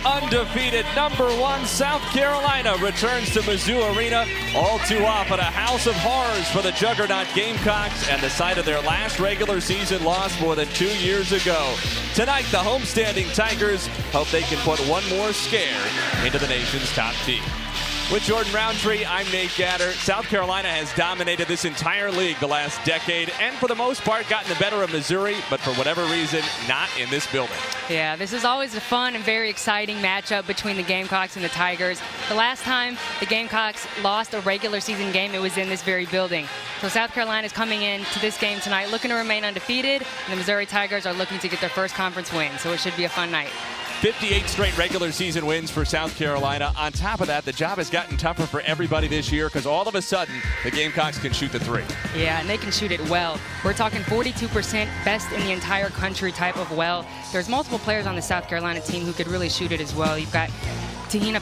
Undefeated #1 South Carolina returns to Mizzou Arena, all too often a house of horrors for the juggernaut Gamecocks and the site of their last regular season loss more than 2 years ago. Tonight, the homestanding Tigers hope they can put one more scare into the nation's top team. With Jordan Roundtree, I'm Nate Gatter. South Carolina has dominated this entire league the last decade and for the most part gotten the better of Missouri, but for whatever reason, not in this building. Yeah, this is always a fun and very exciting matchup between the Gamecocks and the Tigers. The last time the Gamecocks lost a regular season game, it was in this very building. So South Carolina is coming into this game tonight looking to remain undefeated, and the Missouri Tigers are looking to get their first conference win, so it should be a fun night. 58 straight regular season wins for South Carolina. On top of that, the job has gotten tougher for everybody this year because all of a sudden, the Gamecocks can shoot the three. Yeah, and they can shoot it well. We're talking 42% best in the entire country type of well. There's multiple players on the South Carolina team who could really shoot it as well. You've got Te-Hina,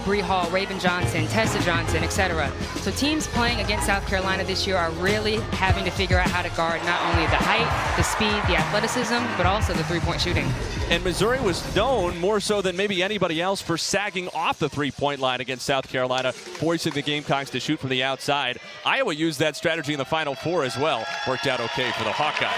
Bree Hall, Raven Johnson, Tessa Johnson, etc. So teams playing against South Carolina this year are really having to figure out how to guard not only the height, the speed, the athleticism, but also the three-point shooting. And Missouri was known more so than maybe anybody else for sagging off the three-point line against South Carolina, forcing the Gamecocks to shoot from the outside. Iowa used that strategy in the Final Four as well. Worked out okay for the Hawkeyes.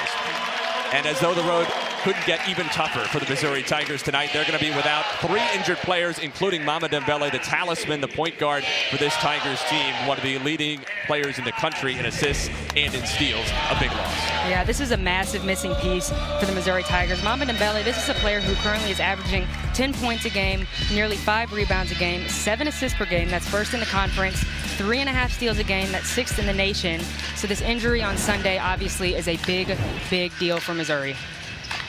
And as though the road couldn't get even tougher for the Missouri Tigers tonight, they're going to be without 3 injured players, including Mama Dembele, the talisman, the point guard for this Tigers team, one of the leading players in the country in assists and in steals. A big loss. Yeah, this is a massive missing piece for the Missouri Tigers. Mama Dembele, this is a player who currently is averaging 10 points a game, nearly 5 rebounds a game, 7 assists per game. That's first in the conference. 3.5 steals a game. That's 6th in the nation. So this injury on Sunday obviously is a big, big deal for Missouri.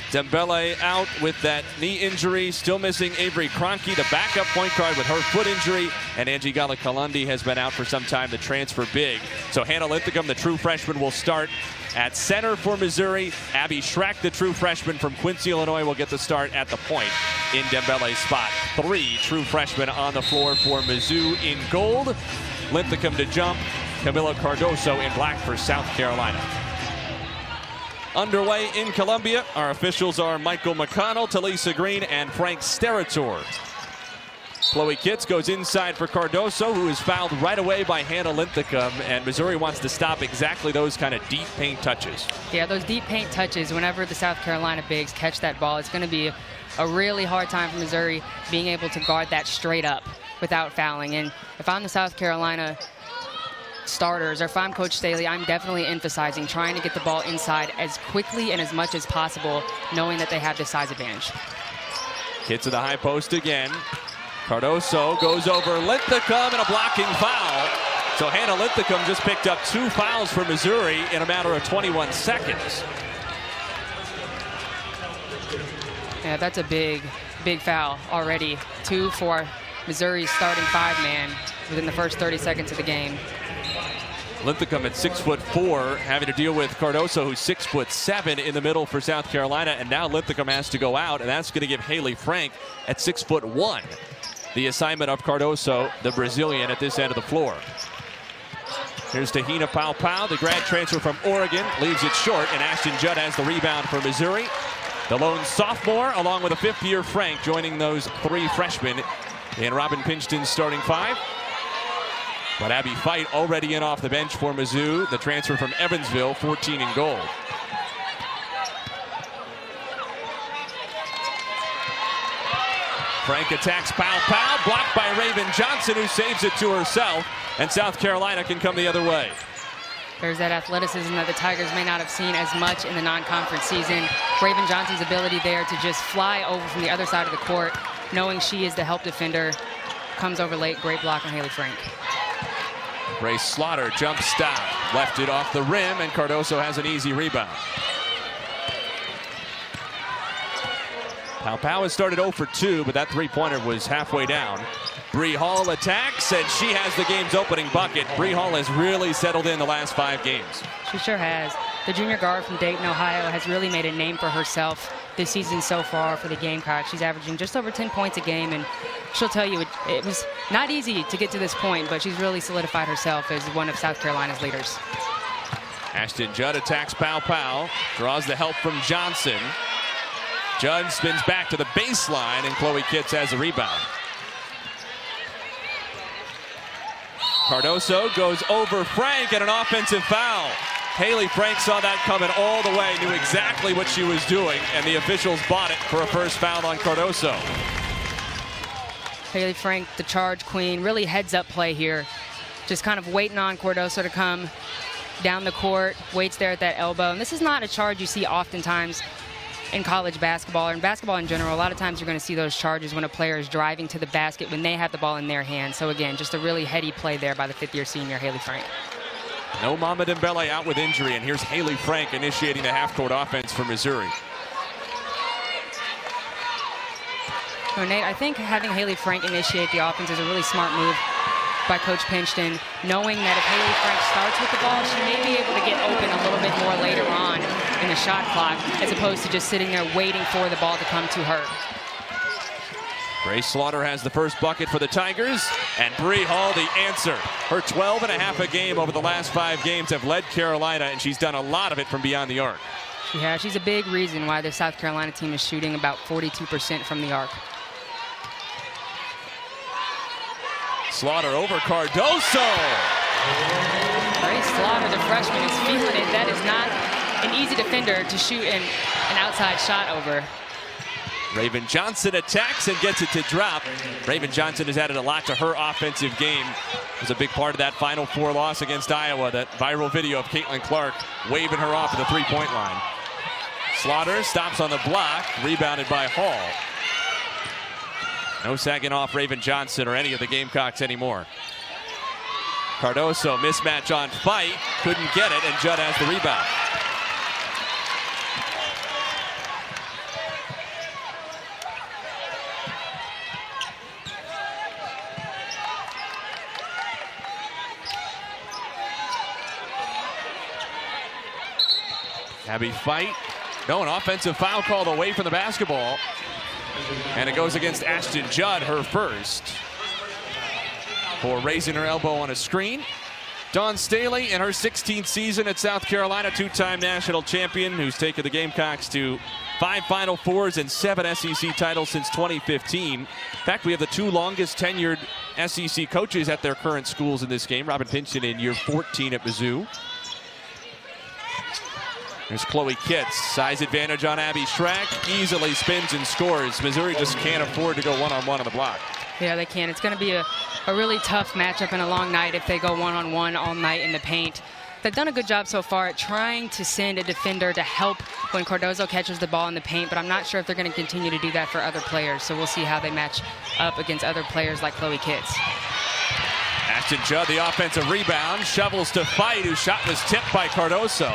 Dembele out with that knee injury. Still missing Avery Kroenke, the backup point guard, with her foot injury. And Angie Gala-Kalundy has been out for some time, the transfer big. So Hannah Linthicum, the true freshman, will start at center for Missouri. Abby Schreck, the true freshman from Quincy, Illinois, will get the start at the point in Dembele's spot. 3 true freshmen on the floor for Mizzou in gold. Linthicum to jump. Kamilla Cardoso in black for South Carolina. Underway in Columbia, our officials are Michael McConnell, Talisa Green, and Frank Sterator. Chloe Kitts goes inside for Cardoso, who is fouled right away by Hannah Linthicum, and Missouri wants to stop exactly those kind of deep paint touches. Yeah, those deep paint touches, whenever the South Carolina bigs catch that ball, it's going to be a really hard time for Missouri being able to guard that straight up without fouling. And if I'm the South Carolina starters, or if I'm Coach Staley, I'm definitely emphasizing trying to get the ball inside as quickly and as much as possible, knowing that they have this size advantage. Hits to the high post again. Cardoso goes over Linthicum and a blocking foul. So Hannah Linthicum just picked up 2 fouls for Missouri in a matter of 21 seconds. Yeah, that's a big, big foul already. 2 for Missouri's starting 5-man within the first 30 seconds of the game. Linthicum at 6'4", having to deal with Cardoso, who's 6'7" in the middle for South Carolina, and now Linthicum has to go out, and that's going to give Hayley Frank at 6'1" the assignment of Cardoso, the Brazilian, at this end of the floor. Here's Te-Hina, the grad transfer from Oregon, leaves it short, and Ashton Judd has the rebound for Missouri. The lone sophomore, along with a 5th-year Frank, joining those 3 freshmen in Robin Pinchton's starting 5. But Abby Fight already in off the bench for Mizzou, the transfer from Evansville, 14 in gold. Frank attacks Powell, blocked by Raven Johnson, who saves it to herself, and South Carolina can come the other way. There's that athleticism that the Tigers may not have seen as much in the non-conference season. Raven Johnson's ability there to just fly over from the other side of the court, knowing she is the help defender, comes over late. Great block on Hayley Frank. Grace Slaughter jump stop, left it off the rim, and Cardoso has an easy rebound. Powell has started 0 for 2, but that 3-pointer was halfway down. Bree Hall attacks, and she has the game's opening bucket. Bree Hall has really settled in the last 5 games. She sure has. The junior guard from Dayton, Ohio, has really made a name for herself this season so far for the Gamecocks. She's averaging just over 10 points a game, and she'll tell you it was not easy to get to this point, but she's really solidified herself as one of South Carolina's leaders. Ashton Judd attacks Powell, draws the help from Johnson. Judd spins back to the baseline, and Chloe Kitts has the rebound. Cardoso goes over Frank, and an offensive foul. Hayley Frank saw that coming all the way, knew exactly what she was doing, and the officials bought it for a first foul on Cardoso. Hayley Frank, the charge queen, really heads-up play here. Just kind of waiting on Cardoso to come down the court, waits there at that elbow. And this is not a charge you see oftentimes in college basketball, or in basketball in general. A lot of times you're going to see those charges when a player is driving to the basket when they have the ball in their hands. So again, just a really heady play there by the fifth-year senior, Hayley Frank. No Mama Dembele out with injury, and here's Hayley Frank initiating the half-court offense for Missouri. So Nate, I think having Hayley Frank initiate the offense is a really smart move by Coach Pinchton, knowing that if Hayley Frank starts with the ball, she may be able to get open a little bit more later on in the shot clock, as opposed to just sitting there waiting for the ball to come to her. Grace Slaughter has the first bucket for the Tigers, and Bree Hall the answer. Her 12.5 a game over the last 5 games have led Carolina, and she's done a lot of it from beyond the arc. Yeah, she's a big reason why the South Carolina team is shooting about 42% from the arc. Slaughter over Cardoso. Grace Slaughter, the freshman, is feeling it. That is not an easy defender to shoot an outside shot over. Raven Johnson attacks and gets it to drop. Raven Johnson has added a lot to her offensive game. It was a big part of that Final Four loss against Iowa, that viral video of Caitlin Clark waving her off at the three-point line. Slaughter stops on the block, rebounded by Hall. No sagging off Raven Johnson or any of the Gamecocks anymore. Cardoso, mismatch on Fight, couldn't get it, and Judd has the rebound. Abby Fight. No, an offensive foul called away from the basketball. And it goes against Ashton Judd, her first, for raising her elbow on a screen. Dawn Staley in her 16th season at South Carolina, 2-time national champion, who's taken the Gamecocks to 5 Final Fours and 7 SEC titles since 2015. In fact, we have the 2 longest tenured SEC coaches at their current schools in this game. Robin Pinchton in year 14 at Mizzou. There's Chloe Kitts, size advantage on Abby Schrack, easily spins and scores. Missouri just can't afford to go one-on-one on the block. Yeah, they can. It's going to be a really tough matchup and a long night if they go one-on-one all night in the paint. They've done a good job so far at trying to send a defender to help when Cardoso catches the ball in the paint, but I'm not sure if they're going to continue to do that for other players, so we'll see how they match up against other players like Chloe Kitts. Ashton Judd, the offensive rebound, shovels to Fight, whose shot was tipped by Cardoso.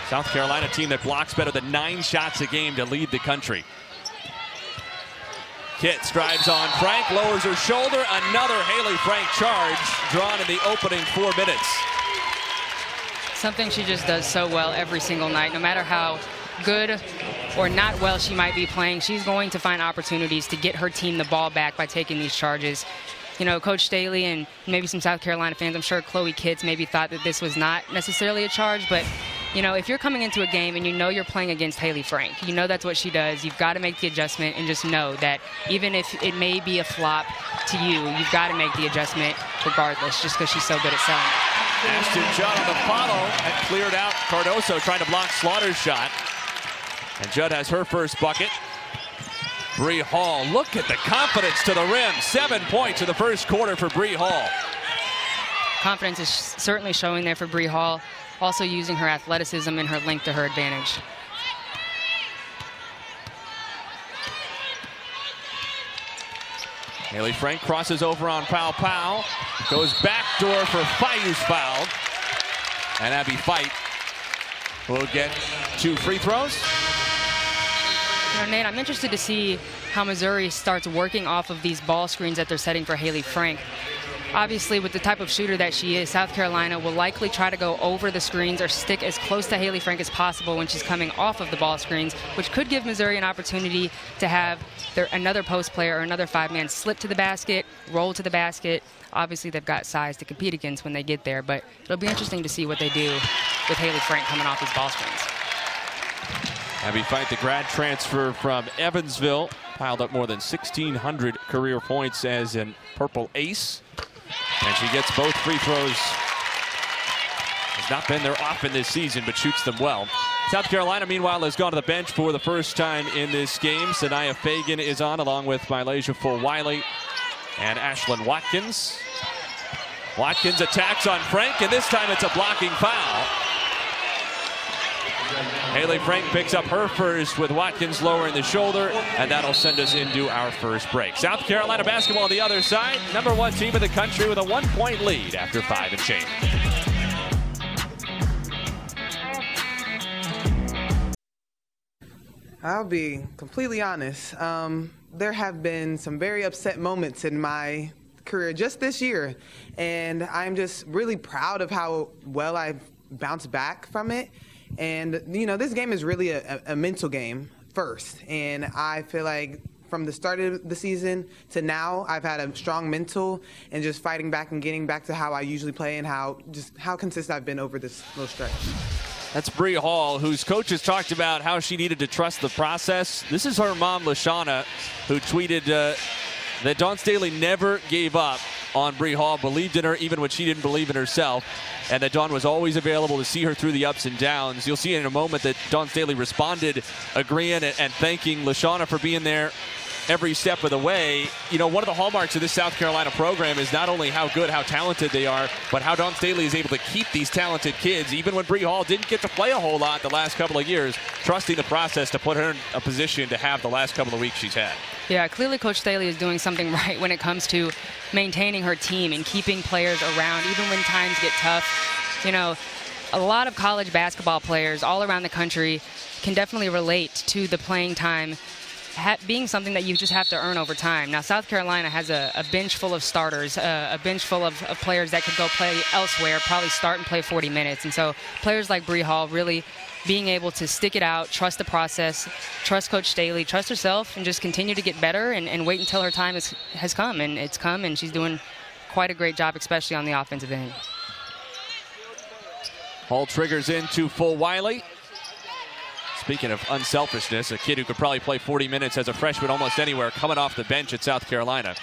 South Carolina team that blocks better than 9 shots a game to lead the country. Kitts drives on Frank, lowers her shoulder. Another Hayley Frank charge drawn in the opening 4 minutes. Something she just does so well every single night. No matter how good or not well she might be playing, she's going to find opportunities to get her team the ball back by taking these charges. You know, Coach Staley and maybe some South Carolina fans, I'm sure Chloe Kitts maybe thought that this was not necessarily a charge, but you know, if you're coming into a game and you know you're playing against Hayley Frank, you know that's what she does, you've got to make the adjustment and just know that even if it may be a flop to you, you've got to make the adjustment regardless, just because she's so good at selling it. Ashton Judd on the follow and cleared out Cardoso trying to block Slaughter's shot. And Judd has her first bucket. Bree Hall, look at the confidence to the rim. 7 points in the first quarter for Bree Hall. Confidence is certainly showing there for Bree Hall. Also using her athleticism and her length to her advantage. Hayley Frank crosses over on Powell. Goes backdoor for Fight, who's fouled. And Abby Fight will get 2 free throws. You know, Nate, I'm interested to see how Missouri starts working off of these ball screens that they're setting for Hayley Frank. Obviously, with the type of shooter that she is, South Carolina will likely try to go over the screens or stick as close to Hayley Frank as possible when she's coming off of the ball screens, which could give Missouri an opportunity to have another post player or another 5-man slip to the basket, roll to the basket. Obviously, they've got size to compete against when they get there, but it'll be interesting to see what they do with Hayley Frank coming off these ball screens. Abby Fight, the grad transfer from Evansville, piled up more than 1,600 career points as an Purple Ace. And she gets both free throws. Has not been there often this season, but shoots them well. South Carolina, meanwhile, has gone to the bench for the first time in this game. Sanaya Fagan is on, along with Milasia Fulwiley and Ashlyn Watkins. Watkins attacks on Frank, and this time it's a blocking foul. Hayley Frank picks up her first with Watkins lowering the shoulder, and that'll send us into our first break. South Carolina basketball on the other side, #1 team in the country with a 1-point lead after 5 and change. I'll be completely honest. There have been some very upset moments in my career just this year, and I'm just really proud of how well I've bounced back from it. And, you know, this game is really a mental game first, and I feel like from the start of the season to now, I've had a strong mental and just fighting back and getting back to how I usually play and how consistent I've been over this little stretch. That's Bree Hall, whose coaches talked about how she needed to trust the process. This is her mom, LaShawna, who tweeted that Dawn Staley never gave up on Bree Hall, believed in her even when she didn't believe in herself, and that Dawn was always available to see her through the ups and downs. You'll see in a moment that Dawn Staley responded, agreeing and thanking LaShawna for being there every step of the way. You know, one of the hallmarks of this South Carolina program is not only how good, how talented they are, but how Dawn Staley is able to keep these talented kids, even when Bree Hall didn't get to play a whole lot the last couple of years, trusting the process to put her in a position to have the last couple of weeks she's had. Yeah, clearly Coach Staley is doing something right when it comes to maintaining her team and keeping players around, even when times get tough. You know, a lot of college basketball players all around the country can definitely relate to the playing time being something that you just have to earn over time. Now, South Carolina has a bench full of starters, a bench full of players that could go play elsewhere, probably start and play 40 minutes. And so players like Bree Hall really being able to stick it out, trust the process, trust Coach Staley, trust herself, and just continue to get better and wait until her time has come. And it's come, and she's doing quite a great job, especially on the offensive end. Hall triggers into Fulwiley. Speaking of unselfishness, a kid who could probably play 40 minutes as a freshman almost anywhere, coming off the bench at South Carolina.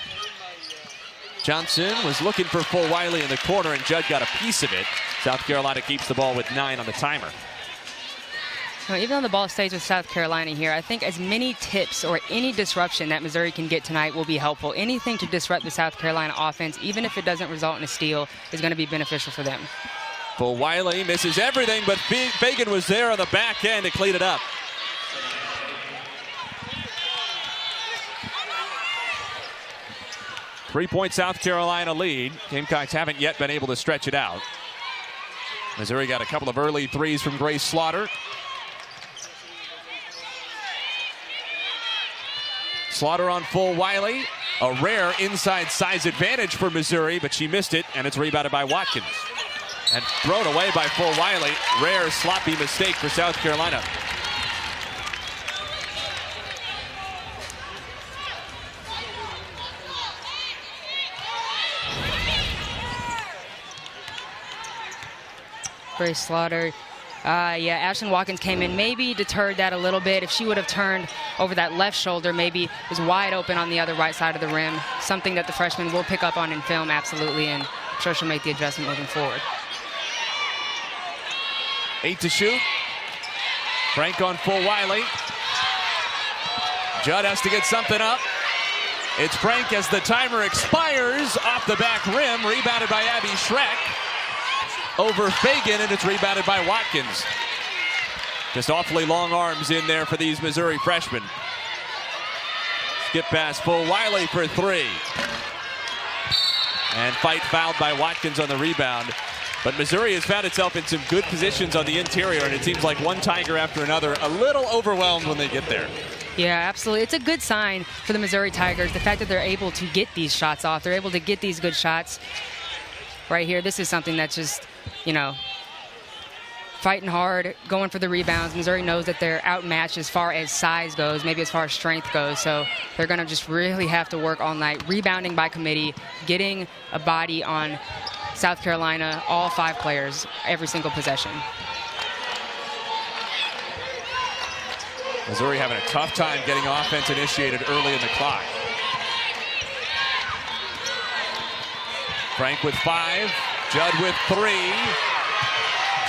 Johnson was looking for Fulwiley in the corner, and Judd got a piece of it. South Carolina keeps the ball with 9 on the timer. Now, even though the ball stays with South Carolina here, I think as many tips or any disruption that Missouri can get tonight will be helpful. Anything to disrupt the South Carolina offense, even if it doesn't result in a steal, is going to be beneficial for them. Fulwiley misses everything, but Fagan was there on the back end to clean it up. Three-point South Carolina lead. Gamecocks haven't yet been able to stretch it out. Missouri got a couple of early threes from Grace Slaughter. Slaughter on Fulwiley. A rare inside size advantage for Missouri, but she missed it, and it's rebounded by Watkins. And thrown away by Fulwiley. Rare sloppy mistake for South Carolina. Grace Slaughter. Yeah, Ashlyn Watkins came in, maybe deterred that a little bit. If she would have turned over that left shoulder, maybe was wide open on the other right side of the rim. Something that the freshman will pick up on in film, absolutely, and I'm sure she'll make the adjustment moving forward. 8 to shoot. Frank on Fulwiley. Judd has to get something up. It's Frank as the timer expires off the back rim, rebounded by Abby Schreck. Over Fagan, and it's rebounded by Watkins. Just awfully long arms in there for these Missouri freshmen. Skip pass Fulwiley for 3. And Fight fouled by Watkins on the rebound. But Missouri has found itself in some good positions on the interior, and it seems like one Tiger after another, a little overwhelmed when they get there. Yeah, absolutely. It's a good sign for the Missouri Tigers, the fact that they're able to get these shots off. They're able to get these good shots. Right here, this is something that's just, you know, fighting hard, going for the rebounds. Missouri knows that they're outmatched as far as size goes, maybe as far as strength goes. So they're going to just really have to work all night. Rebounding by committee, getting a body on South Carolina, all 5 players, every single possession. Missouri having a tough time getting offense initiated early in the clock. Frank with 5, Judd with 3.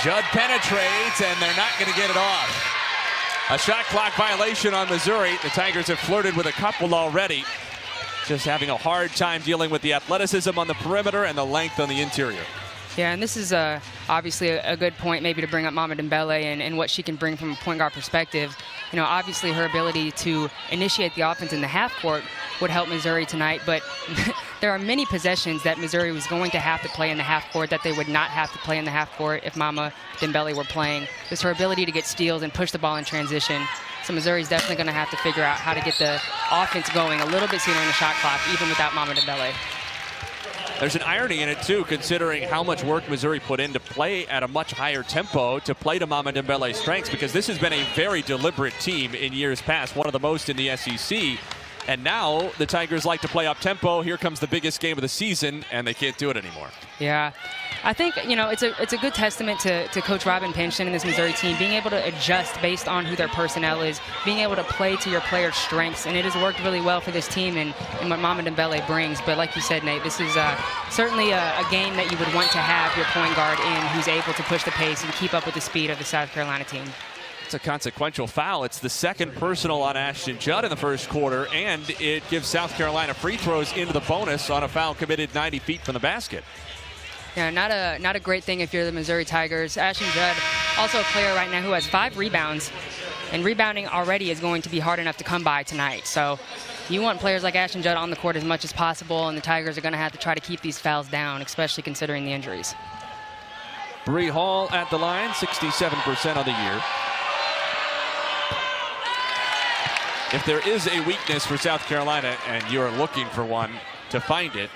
Judd penetrates, and they're not going to get it off. A shot clock violation on Missouri. The Tigers have flirted with a couple already. Just having a hard time dealing with the athleticism on the perimeter and the length on the interior. Yeah, and this is obviously a good point maybe to bring up Mama Dembele and what she can bring from a point guard perspective. You know, obviously her ability to initiate the offense in the half court would help Missouri tonight, but there are many possessions that Missouri was going to have to play in the half court that they would not have to play in the half court if Mama Dembele were playing. Just her ability to get steals and push the ball in transition. So Missouri's definitely going to have to figure out how to get the offense going a little bit sooner in the shot clock, even without Mama Dembele. There's an irony in it, too, considering how much work Missouri put in to play at a much higher tempo, to play to Mama Dembele's strengths, because this has been a very deliberate team in years past, one of the most in the SEC. And now the Tigers like to play up tempo. Here comes the biggest game of the season, and they can't do it anymore. Yeah. I think, you know, it's a good testament to Coach Robin Pinshin and this Missouri team being able to adjust based on who their personnel is, being able to play to your players' strengths, and it has worked really well for this team and what Mama Dembele brings. But like you said, Nate, this is certainly a game that you would want to have your point guard in who's able to push the pace and keep up with the speed of the South Carolina team. It's a consequential foul. It's the second personal on Ashton Judd in the first quarter, and it gives South Carolina free throws into the bonus on a foul committed 90 feet from the basket. Yeah, not a great thing if you're the Missouri Tigers. Ashton Judd, also a player right now who has 5 rebounds, and rebounding already is going to be hard enough to come by tonight. So you want players like Ashton Judd on the court as much as possible, and the Tigers are going to have to try to keep these fouls down, especially considering the injuries. Bree Hall at the line, 67% on the year. If there is a weakness for South Carolina, and you're looking for one to find it,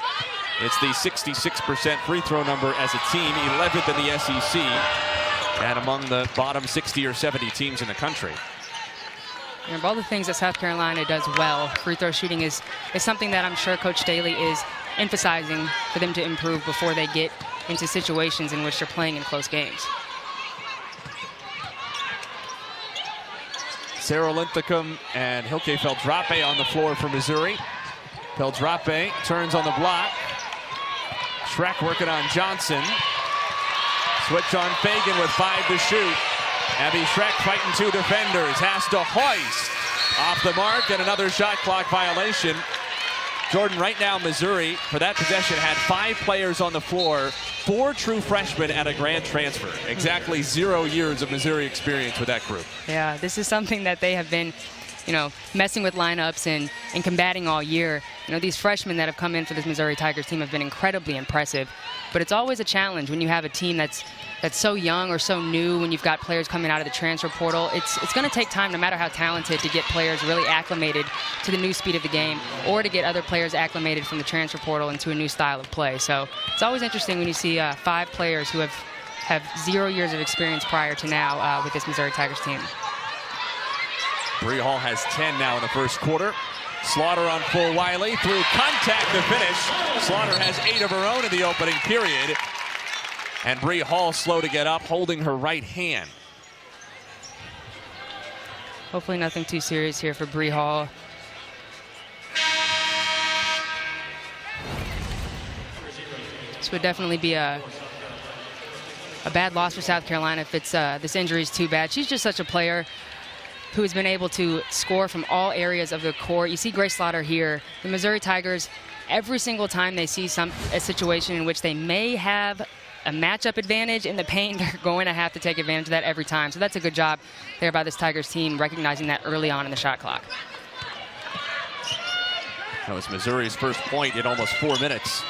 it's the 66% free throw number as a team, 11th in the SEC, and among the bottom 60 or 70 teams in the country. And of all the things that South Carolina does well, free throw shooting is something that I'm sure Coach Staley is emphasizing for them to improve before they get into situations in which they're playing in close games. Sarah Linthicum and Hilke Feldrape on the floor for Missouri. Feldrape turns on the block. Schreck working on Johnson. Switch on Fagan with 5 to shoot. Abby Schreck fighting 2 defenders. Has to hoist. Off the mark, and another shot clock violation. Jordan, right now Missouri, for that possession, had 5 players on the floor, 4 true freshmen at a grad transfer. Exactly 0 years of Missouri experience with that group. Yeah, this is something that they have been, you know, messing with lineups and combating all year. You know, these freshmen that have come in for this Missouri Tigers team have been incredibly impressive. But it's always a challenge when you have a team that's so young or so new, when you've got players coming out of the transfer portal. It's going to take time, no matter how talented, to get players really acclimated to the new speed of the game, or to get other players acclimated from the transfer portal into a new style of play. So it's always interesting when you see 5 players who have 0 years of experience prior to now with this Missouri Tigers team. Bree Hall has 10 now in the first quarter. Slaughter on Fulwiley through contact to finish. Slaughter has 8 of her own in the opening period. And Bree Hall slow to get up, holding her right hand. Hopefully nothing too serious here for Bree Hall. This would definitely be a bad loss for South Carolina if it's this injury is too bad. She's just such a player who has been able to score from all areas of the court. You see Grace Slaughter here. The Missouri Tigers, every single time they see a situation in which they may have a matchup advantage in the paint, they're going to have to take advantage of that every time. So that's a good job there by this Tigers team, recognizing that early on in the shot clock. That was Missouri's first point in almost 4 minutes.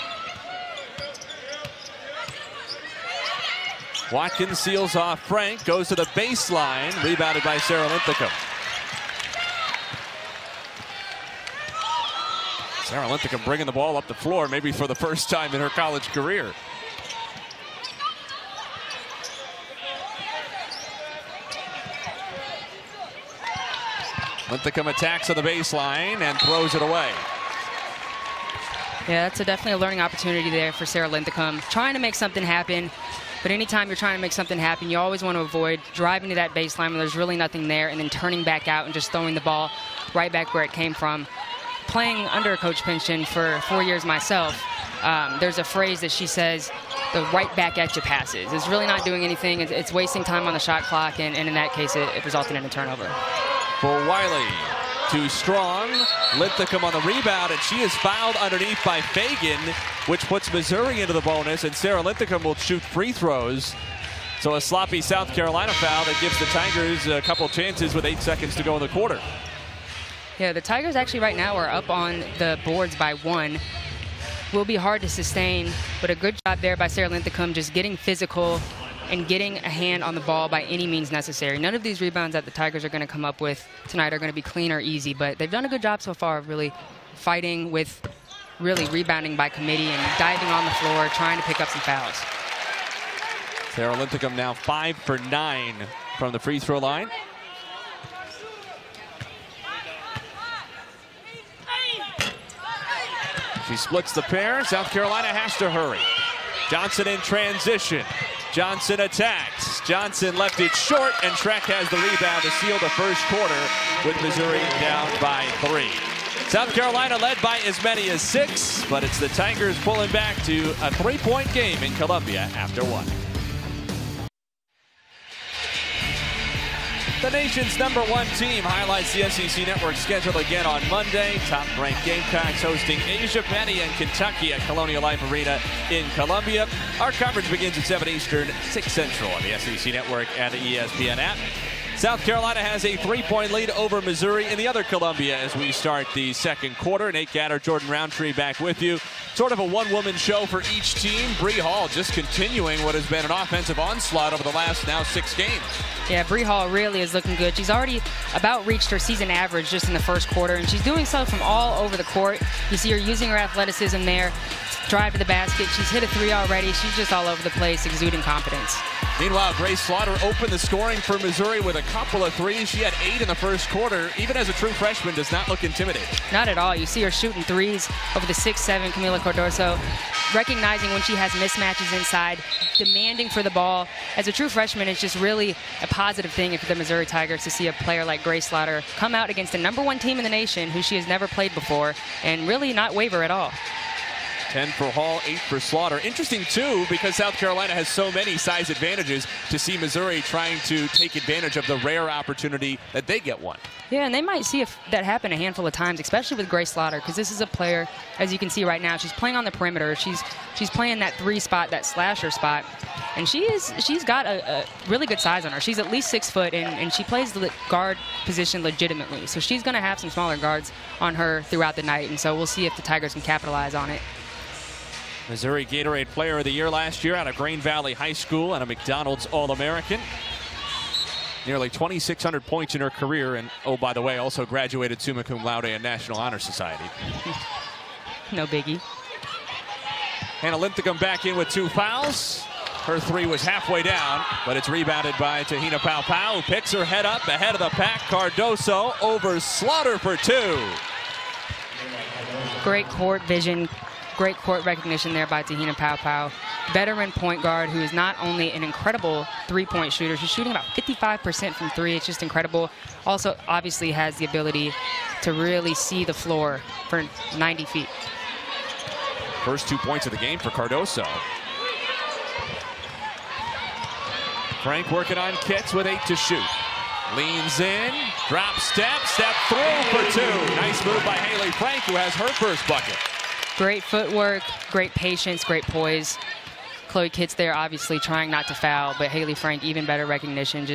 Watkins seals off Frank, goes to the baseline, rebounded by Sarah Linthicum. Sarah Linthicum bringing the ball up the floor, maybe for the first time in her college career. Linthicum attacks on the baseline and throws it away. Yeah, that's definitely a learning opportunity there for Sarah Linthicum. Trying to make something happen. But anytime you're trying to make something happen, you always want to avoid driving to that baseline when there's really nothing there and then turning back out and just throwing the ball right back where it came from. Playing under Coach Pynchon for 4 years myself, there's a phrase that she says, the right back at you passes. It's really not doing anything. It's wasting time on the shot clock, and in that case, it resulted in a turnover. Fulwiley, too strong. Linthicum on the rebound, and she is fouled underneath by Fagan, which puts Missouri into the bonus, and Sarah Linthicum will shoot free throws. So a sloppy South Carolina foul that gives the Tigers a couple chances with 8 seconds to go in the quarter. Yeah, the Tigers actually right now are up on the boards by 1. Will be hard to sustain, but a good job there by Sarah Linthicum, just getting physical and getting a hand on the ball by any means necessary. None of these rebounds that the Tigers are going to come up with tonight are going to be clean or easy, but they've done a good job so far of really fighting with really rebounding by committee and diving on the floor, trying to pick up some fouls. Sarah Linthicum now 5 for 9 from the free throw line. She splits the pair. South Carolina has to hurry. Johnson in transition. Johnson attacks. Johnson left it short, and Schreck has the rebound to seal the first quarter with Missouri down by 3. South Carolina led by as many as 6, but it's the Tigers pulling back to a 3-point game in Columbia after 1. The nation's #1 team highlights the SEC Network schedule again on Monday. Top-ranked Gamecocks hosting Asia Penny and Kentucky at Colonial Life Arena in Columbia. Our coverage begins at 7 Eastern, 6 Central on the SEC Network and the ESPN app. South Carolina has a 3-point lead over Missouri in the other Columbia as we start the second quarter. Nate Gatter, Jordan Roundtree back with you. Sort of a one-woman show for each team. Bree Hall just continuing what has been an offensive onslaught over the last now 6 games. Yeah, Bree Hall really is looking good. She's already about reached her season average just in the first quarter, and she's doing so from all over the court. You see her using her athleticism there, drive to the basket. She's hit a 3 already. She's just all over the place, exuding confidence. Meanwhile, Grace Slaughter opened the scoring for Missouri with a couple of threes. She had 8 in the first quarter. Even as a true freshman, does not look intimidating. Not at all. You see her shooting threes over the 6'7" Kamilla Cardoso, recognizing when she has mismatches inside, demanding for the ball. As a true freshman, it's just really a positive thing for the Missouri Tigers to see a player like Grace Slaughter come out against the #1 team in the nation who she has never played before and really not waver at all. 10 for Hall, 8 for Slaughter. Interesting, too, because South Carolina has so many size advantages, to see Missouri trying to take advantage of the rare opportunity that they get one. Yeah, and they might see if that happen a handful of times, especially with Grace Slaughter, because this is a player, as you can see right now, she's playing on the perimeter. She's playing that 3 spot, that slasher spot, and she's got a really good size on her. She's at least 6 foot, and she plays the guard position legitimately. So she's going to have some smaller guards on her throughout the night, and so we'll see if the Tigers can capitalize on it. Missouri Gatorade Player of the Year last year out of Grain Valley High School and a McDonald's All-American. Nearly 2,600 points in her career, and oh, by the way, also graduated summa cum laude in National Honor Society. No biggie. Hannah Linthicum back in with 2 fouls. Her 3 was halfway down, but it's rebounded by Te-Hina Pau, who picks her head up ahead of the pack. Cardoso over Slaughter for 2. Great court vision. Great court recognition there by Te-Hina Pau. Veteran point guard who is not only an incredible 3-point shooter, she's shooting about 55% from 3. It's just incredible. Also, obviously has the ability to really see the floor for 90 feet. First 2 points of the game for Cardoso. Frank working on Kitts with 8 to shoot. Leans in, drop step through for 2. Nice move by Hayley Frank, who has her first bucket. Great footwork, great patience, great poise. Chloe Kitts there obviously trying not to foul, but Hayley Frank, even better recognition.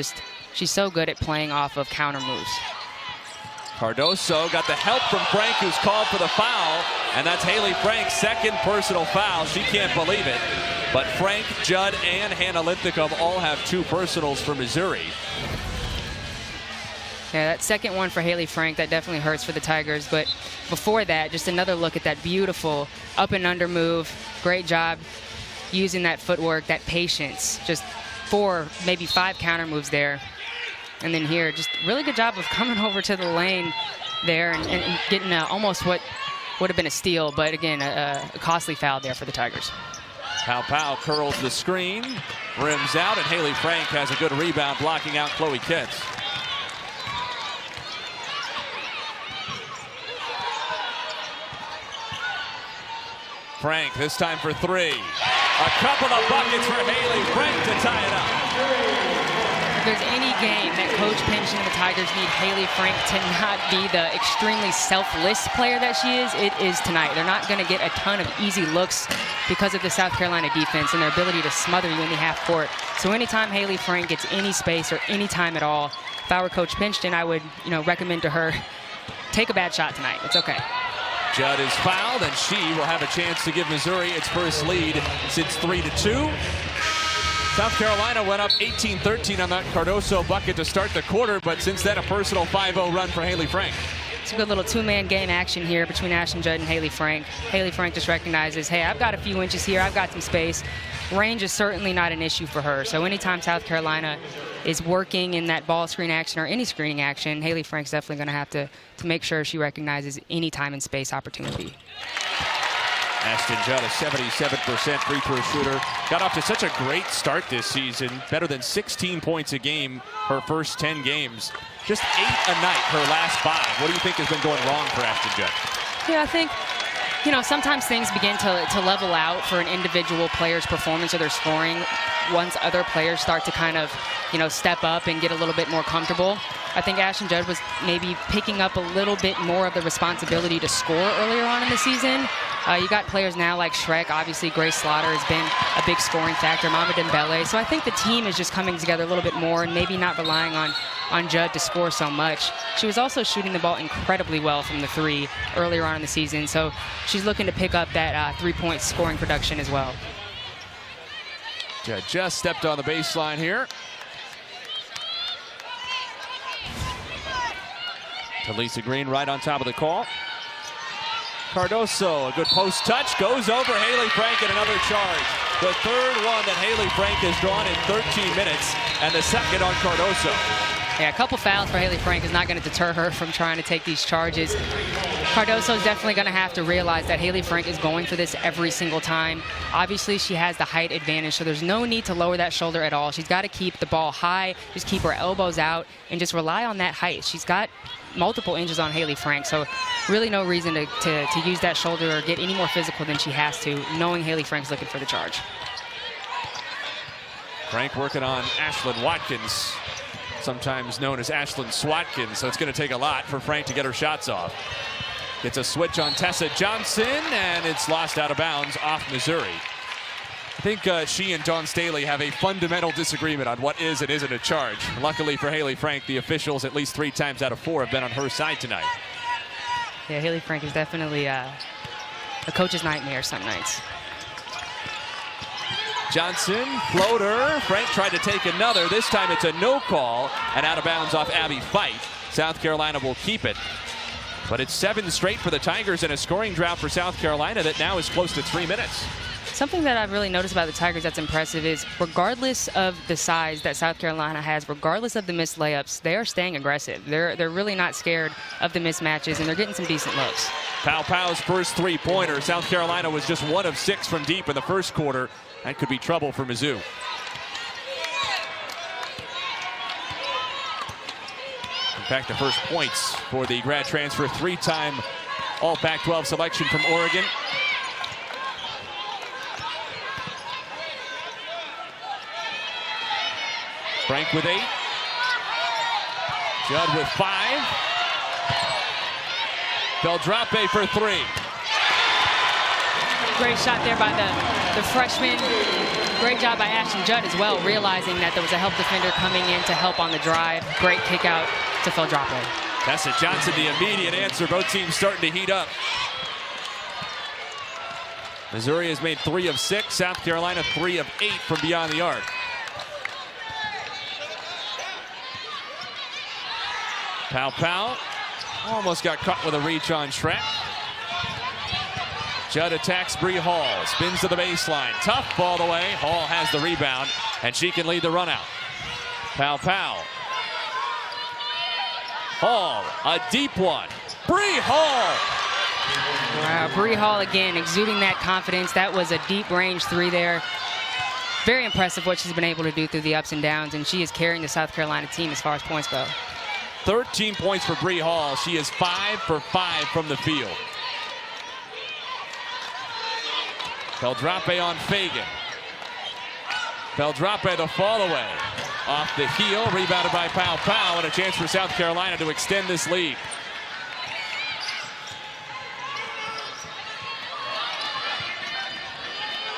She's so good at playing off of counter moves. Cardoso got the help from Frank, who's called for the foul, and that's Hayley Frank's 2nd personal foul. She can't believe it. But Frank, Judd, and Hannah Linthicum all have 2 personals for Missouri. Yeah, that second one for Hayley Frank, that definitely hurts for the Tigers. But before that, just another look at that beautiful up and under move. Great job using that footwork, that patience. Just 4, maybe 5 counter moves there. And then here, just really good job of coming over to the lane there and getting almost what would have been a steal. But again, a costly foul there for the Tigers. Pau curls the screen. Rims out, and Hayley Frank has a good rebound, blocking out Chloe Kitts. Frank, this time for three. A couple of buckets for Hayley Frank to tie it up. If there's any game that Coach Pynchon and the Tigers need Hayley Frank to not be the extremely selfless player that she is, it is tonight. They're not going to get a ton of easy looks because of the South Carolina defense and their ability to smother you in the half court. So anytime Hayley Frank gets any space or any time at all, if I were Coach Pynchon, I would, recommend to her, take a bad shot tonight. It's okay. Judd is fouled, and she will have a chance to give Missouri its first lead since 3-2. South Carolina went up 18-13 on that Cardoso bucket to start the quarter, but since then a personal 5-0 run for Hayley Frank. It's a good little two-man game action here between Ashlyn Judd and Hayley Frank. Hayley Frank just recognizes, hey, I've got a few inches here, I've got some space. Range is certainly not an issue for her. So anytime South Carolina is working in that ball screen action or any screening action, Hayley Frank's definitely going to have to make sure she recognizes any time and space opportunity. Ashlyn Judd, a 77% free throw shooter. Got off to such a great start this season. Better than 16 points a game her first 10 games. Just 8 a night her last 5. What do you think has been going wrong for Ashlyn Judd? Yeah, I think, sometimes things begin to level out for an individual player's performance or their scoring once other players start to kind of, step up and get a little bit more comfortable. I think Ashlyn Judd was maybe picking up a little bit more of the responsibility to score earlier on in the season. You got players now like Shrek, obviously Grace Slaughter has been a big scoring factor, Mama Dembele. So I think the team is just coming together a little bit more and maybe not relying on Judd to score so much. She was also shooting the ball incredibly well from the 3 earlier on in the season. So she's looking to pick up that 3-point scoring production as well. Judd just stepped on the baseline here. Te-Hina Green right on top of the call. Cardoso, a good post touch, goes over Hayley Frank and another charge. The third one that Hayley Frank has drawn in 13 minutes, and the second on Cardoso. Yeah, a couple fouls for Hayley Frank is not going to deter her from trying to take these charges. Cardoso is definitely going to have to realize that Hayley Frank is going for this every single time. Obviously, she has the height advantage, so there's no need to lower that shoulder at all. She's got to keep the ball high, just keep her elbows out, and just rely on that height. She's got multiple inches on Hayley Frank, so really no reason to use that shoulder or get any more physical than she has to, knowing Hayley Frank's looking for the charge. Frank working on Ashlyn Watkins, sometimes known as Ashlyn Swatkins, so it's going to take a lot for Frank to get her shots off. Gets a switch on Tessa Johnson, and it's lost out of bounds off Missouri. I think she and Dawn Staley have a fundamental disagreement on what is and isn't a charge. Luckily for Hayley Frank, the officials at least 3 times out of 4 have been on her side tonight. Yeah, Hayley Frank is definitely a coach's nightmare some nights. Johnson, floater. Frank tried to take another. This time it's a no call and out of bounds off Abby Fight. South Carolina will keep it. But it's 7 straight for the Tigers and a scoring drought for South Carolina that now is close to 3 minutes. Something that I've really noticed about the Tigers that's impressive is regardless of the size that South Carolina has, regardless of the missed layups, they are staying aggressive. They're really not scared of the mismatches, and they're getting some decent looks. Pow Pow's first 3-pointer. South Carolina was just 1 of 6 from deep in the first quarter. That could be trouble for Mizzou. In fact, the first points for the grad transfer, 3-time All Pac-12 selection from Oregon. Frank with 8. Judd with 5. Beldrape for 3. Great shot there by the freshman. Great job by Ashlyn Judd as well, realizing that there was a help defender coming in to help on the drive. Great kick out to Beldrape. Tessa Johnson, the immediate answer. Both teams starting to heat up. Missouri has made 3 of 6. South Carolina 3 of 8 from beyond the arc. Pow Pow almost got caught with a reach on Shrek. Judd attacks Bree Hall, spins to the baseline. Tough ball away. Hall has the rebound, and she can lead the run out. Pow Pow. Hall, a deep one. Bree Hall. Wow, Bree Hall again exuding that confidence. That was a deep range 3 there. very impressive what she's been able to do through the ups and downs, and she is carrying the South Carolina team as far as points go. 13 points for Bree Hall. She is 5 for 5 from the field. Beldrape on Fagan. Beldrape the fall away. Off the heel, rebounded by Pow Pow, and a chance for South Carolina to extend this lead.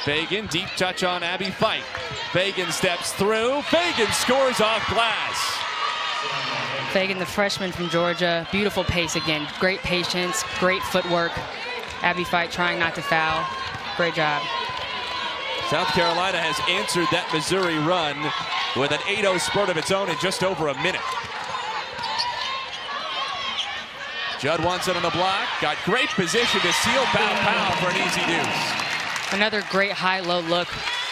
Fagan, deep touch on Abby Fight. Fagan steps through. Fagan scores off glass. Fagan, the freshman from Georgia, beautiful pace again. Great patience, great footwork. Abby Fight trying not to foul. Great job. South Carolina has answered that Missouri run with an 8-0 spurt of its own in just over a minute. Judd wants it on the block. Got great position to seal Pow Pow for an easy deuce. Another great high-low look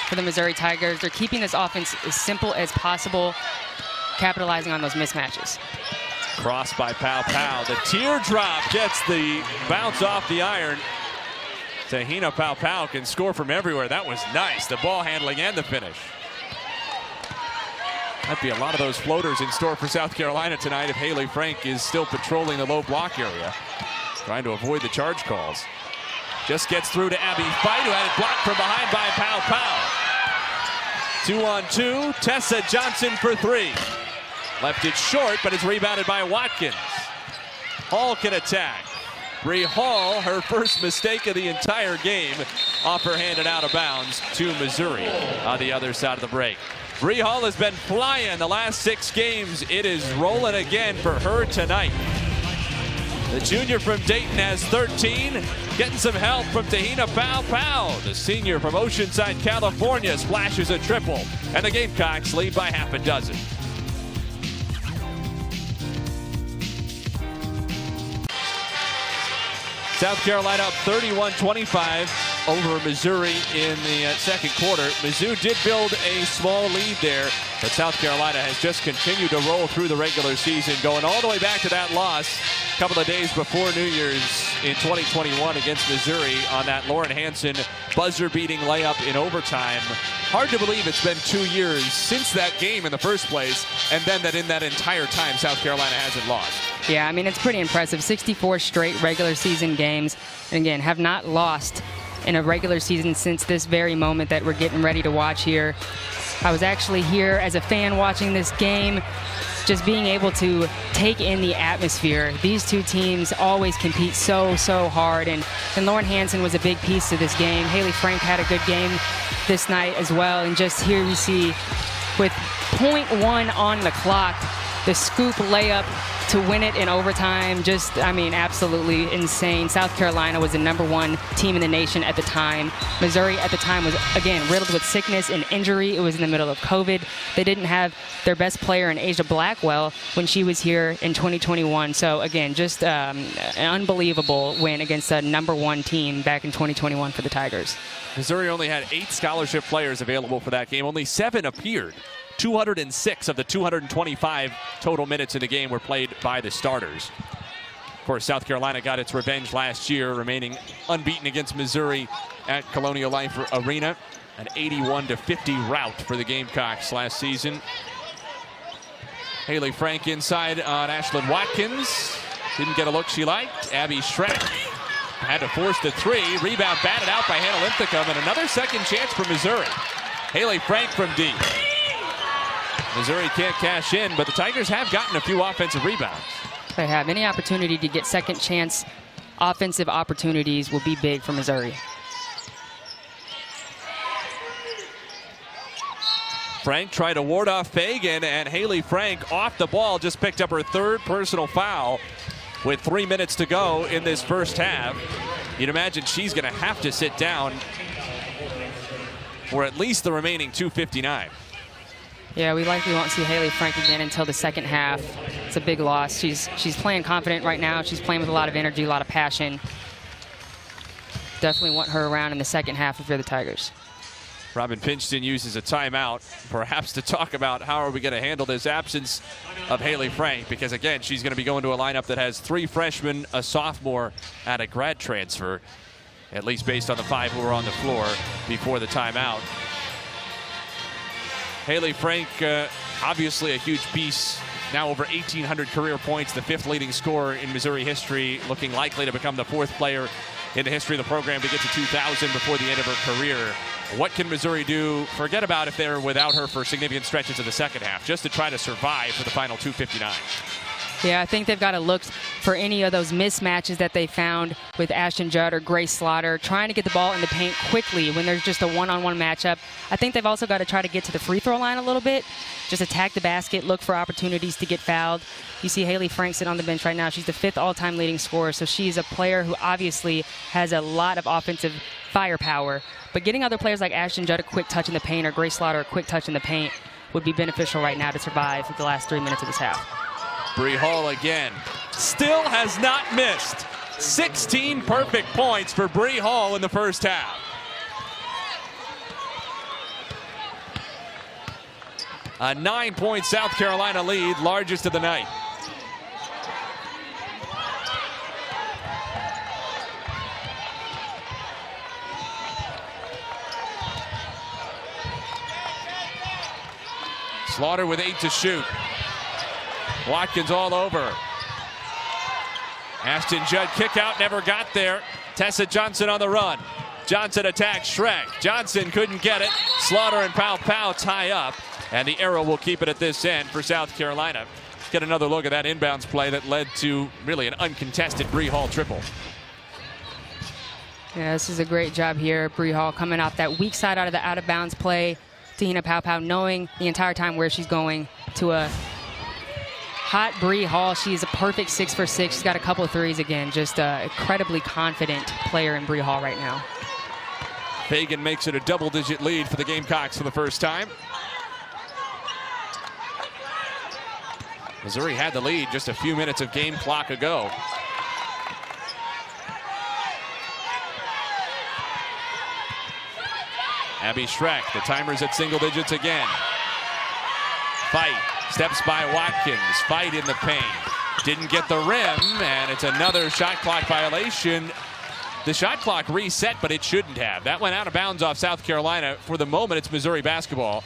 for the Missouri Tigers. They're keeping this offense as simple as possible, capitalizing on those mismatches. Cross by Pow Pow. The teardrop gets the bounce off the iron. Te-Hina Pow Pow can score from everywhere. That was nice, the ball handling and the finish. Might be a lot of those floaters in store for South Carolina tonight if Hayley Frank is still patrolling the low block area, trying to avoid the charge calls. Just gets through to Abby Fight, who had it blocked from behind by Pow Pow. 2-on-2, Tessa Johnson for 3. Left it short, but it's rebounded by Watkins. Hall can attack. Bree Hall, her first mistake of the entire game, off her hand and out of bounds to Missouri on the other side of the break. Bree Hall has been flying the last 6 games. It is rolling again for her tonight. The junior from Dayton has 13, getting some help from Te-Hina Pow Pow. The senior from Oceanside, California, splashes a triple, and the Gamecocks lead by half a dozen. South Carolina up 31-25 over Missouri in the second quarter. Mizzou did build a small lead there, but South Carolina has just continued to roll through the regular season, going all the way back to that loss a couple of days before New Year's in 2021 against Missouri on that Lauren Hansen buzzer-beating layup in overtime. Hard to believe it's been 2 years since that game in the first place, and then that in that entire time South Carolina hasn't lost. Yeah, I mean, it's pretty impressive. 64 straight regular season games, and again, have not lost in a regular season since this very moment that we're getting ready to watch here. I was actually here as a fan watching this game, just being able to take in the atmosphere. These two teams always compete so hard, and Lauren Hansen was a big piece to this game. Hayley Frank had a good game this night as well, and just here we see with 0.1 on the clock, the scoop layup to win it in overtime. Just, I mean, absolutely insane. South Carolina was the #1 team in the nation at the time. Missouri at the time was, again, riddled with sickness and injury. It was in the middle of COVID. They didn't have their best player in Asia Blackwell when she was here in 2021. So, again, just an unbelievable win against the #1 team back in 2021 for the Tigers. Missouri only had 8 scholarship players available for that game. Only 7 appeared. 206 of the 225 total minutes in the game were played by the starters. Of course, South Carolina got its revenge last year, remaining unbeaten against Missouri at Colonial Life Arena. An 81-50 rout for the Gamecocks last season. Hayley Frank inside on Ashlyn Watkins. Didn't get a look she liked. Abby Schreck had to force the 3. Rebound batted out by Hannah Linthicum, and another second chance for Missouri. Hayley Frank from deep. Missouri can't cash in, but the Tigers have gotten a few offensive rebounds. They have. Any opportunity to get second chance offensive opportunities will be big for Missouri. Frank tried to ward off Fagan, and Hayley Frank off the ball just picked up her 3rd personal foul with 3 minutes to go in this first half. You'd imagine she's going to have to sit down for at least the remaining 2:59. Yeah, we likely won't see Hayley Frank again until the second half. It's a big loss. She's playing confident right now. She's playing with a lot of energy, a lot of passion. Definitely want her around in the second half if you're the Tigers. Robin Pinchton uses a timeout, perhaps to talk about how are we going to handle this absence of Hayley Frank, because again, she's going to be going to a lineup that has 3 freshmen, a sophomore, and a grad transfer, at least based on the 5 who were on the floor before the timeout. Hayley Frank, obviously a huge beast. Now over 1,800 career points, the 5th leading scorer in Missouri history, looking likely to become the 4th player in the history of the program to get to 2,000 before the end of her career. What can Missouri do? Forget about if they're without her for significant stretches of the second half, just to try to survive for the final 2:59. Yeah, I think they've got to look for any of those mismatches that they found with Ashton Judd or Grace Slaughter, trying to get the ball in the paint quickly when there's just a one-on-one matchup. I think they've also got to try to get to the free throw line a little bit, just attack the basket, look for opportunities to get fouled. You see Hayley Frank sitting on the bench right now. She's the 5th all-time leading scorer, so she's a player who obviously has a lot of offensive firepower. But getting other players like Ashton Judd a quick touch in the paint or Grace Slaughter a quick touch in the paint would be beneficial right now to survive the last 3 minutes of this half. Bree Hall again. Still has not missed. 16 perfect points for Bree Hall in the first half. A 9-point South Carolina lead, largest of the night. Slaughter with 8 to shoot. Watkins all over. Ashton Judd kick out, never got there. Tessa Johnson on the run. Johnson attacks Schreck. Johnson couldn't get it. Slaughter and Pau tie up. And the arrow will keep it at this end for South Carolina. Get another look at that inbounds play that led to really an uncontested Bree Hall triple. Yeah, this is a great job here. Bree Hall coming off that weak side out of the out-of-bounds play. Te-Hina Pau knowing the entire time where she's going to a hot Bree Hall. She's a perfect 6 for 6. She's got a couple of threes again. Just an incredibly confident player in Bree Hall right now. Fagan makes it a double-digit lead for the Gamecocks for the first time. Missouri had the lead just a few minutes of game clock ago. Abby Schreck, the timer's at single digits again. Fight, steps by Watkins, fight in the paint. Didn't get the rim, and it's another shot clock violation. The shot clock reset, but it shouldn't have. That went out of bounds off South Carolina. For the moment, it's Missouri basketball.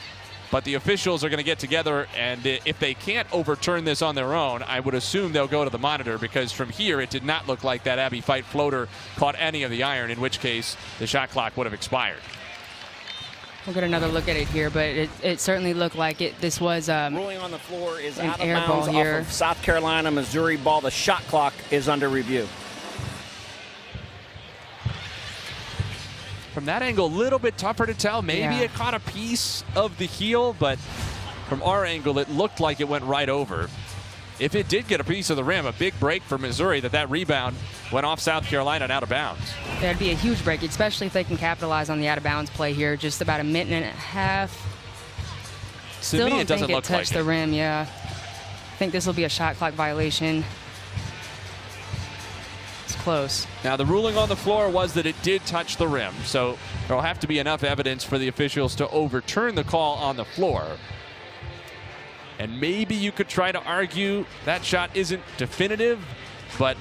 But the officials are going to get together, and if they can't overturn this on their own, I would assume they'll go to the monitor, because from here it did not look like that Abby Fight floater caught any of the iron, in which case the shot clock would have expired. We'll get another look at it here, but it certainly looked like this was ruling on the floor is an out of air bounds ball here. Off of South Carolina, Missouri ball. The shot clock is under review. From that angle, a little bit tougher to tell. Maybe it caught a piece of the heel, but from our angle, it looked like it went right over. If it did get a piece of the rim, a big break for Missouri, that rebound went off South Carolina and out of bounds. That'd be a huge break, especially if they can capitalize on the out-of-bounds play here. Just about a minute and a half. Still don't think it touched the rim, yeah. I think this will be a shot clock violation. It's close. Now, the ruling on the floor was that it did touch the rim, so there will have to be enough evidence for the officials to overturn the call on the floor. And maybe you could try to argue that shot isn't definitive, but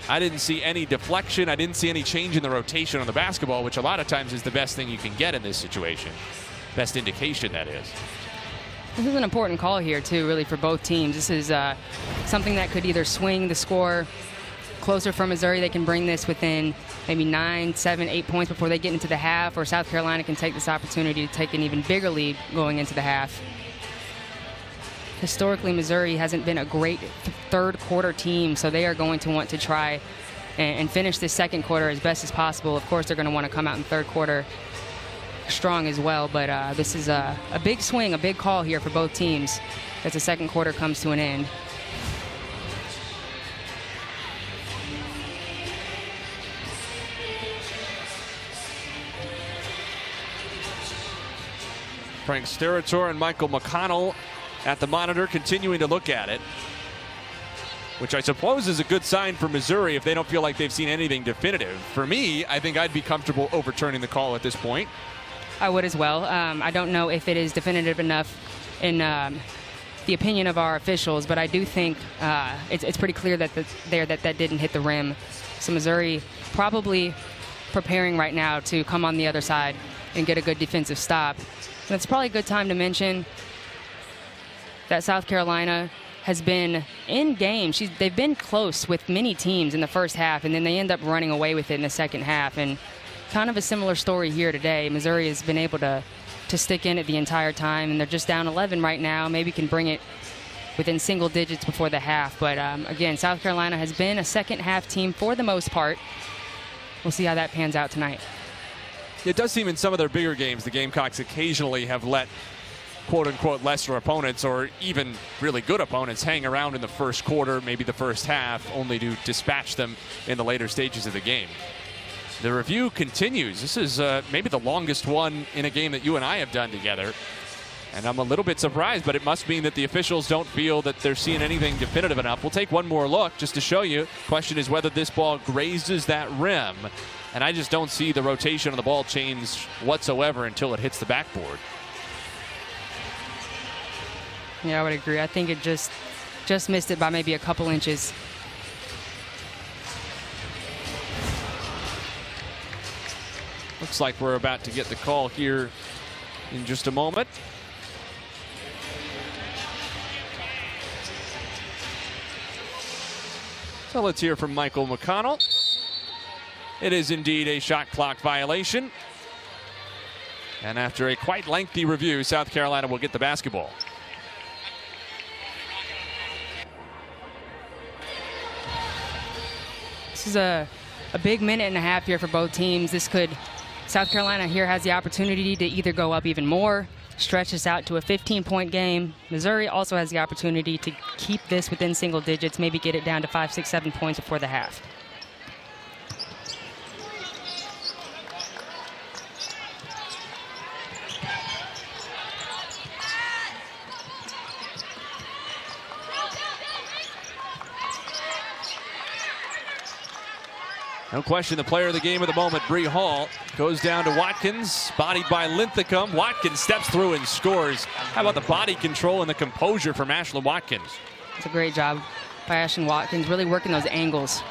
I didn't see any deflection. I didn't see any change in the rotation on the basketball, which a lot of times is the best thing you can get in this situation. Best indication, that is. This is an important call here, too, really, for both teams. This is something that could either swing the score closer for Missouri. They can bring this within maybe 9, 7, 8 points before they get into the half, or South Carolina can take this opportunity to take an even bigger lead going into the half. Historically, Missouri hasn't been a great third quarter team, so they are going to want to try and finish this second quarter as best as possible. Of course, they're going to want to come out in the third quarter strong as well, but this is a big swing, a big call here for both teams as the second quarter comes to an end. Frank Sterator and Michael McConnell at the monitor, continuing to look at it, which I suppose is a good sign for Missouri if they don't feel like they've seen anything definitive. For me, I think I'd be comfortable overturning the call at this point. I would as well. I don't know if it is definitive enough in the opinion of our officials, but I do think it's pretty clear that that didn't hit the rim. So Missouri probably preparing right now to come on the other side and get a good defensive stop. And it's probably a good time to mention that South Carolina has been in games. They've been close with many teams in the first half, and then they end up running away with it in the second half. And kind of a similar story here today. Missouri has been able to stick in it the entire time, and they're just down 11 right now. Maybe can bring it within single digits before the half. But again, South Carolina has been a second half team for the most part. We'll see how that pans out tonight. It does seem in some of their bigger games, the Gamecocks occasionally have let quote-unquote lesser opponents or even really good opponents hang around in the first quarter, maybe the first half, only to dispatch them in the later stages of the game. The review continues. This is maybe the longest one in a game that you and I have done together. And I'm a little bit surprised, but it must mean that the officials don't feel that they're seeing anything definitive enough. We'll take one more look just to show you. Question is whether this ball grazes that rim. And I just don't see the rotation of the ball change whatsoever until it hits the backboard. Yeah, I would agree. I think it just missed it by maybe a couple inches. Looks like we're about to get the call here in just a moment. So let's hear from Michael McConnell. It is indeed a shot clock violation. And after a quite lengthy review, South Carolina will get the basketball. This is a big minute and a half here for both teams. South Carolina here has the opportunity to either go up even more, stretch this out to a 15-point game. Missouri also has the opportunity to keep this within single digits, maybe get it down to 5, 6, 7 points before the half. No question, the player of the game at the moment, Bree Hall, goes down to Watkins, bodied by Linthicum. Watkins steps through and scores. How about the body control and the composure from Ashlyn Watkins? It's a great job by Ashlyn Watkins, really working those angles.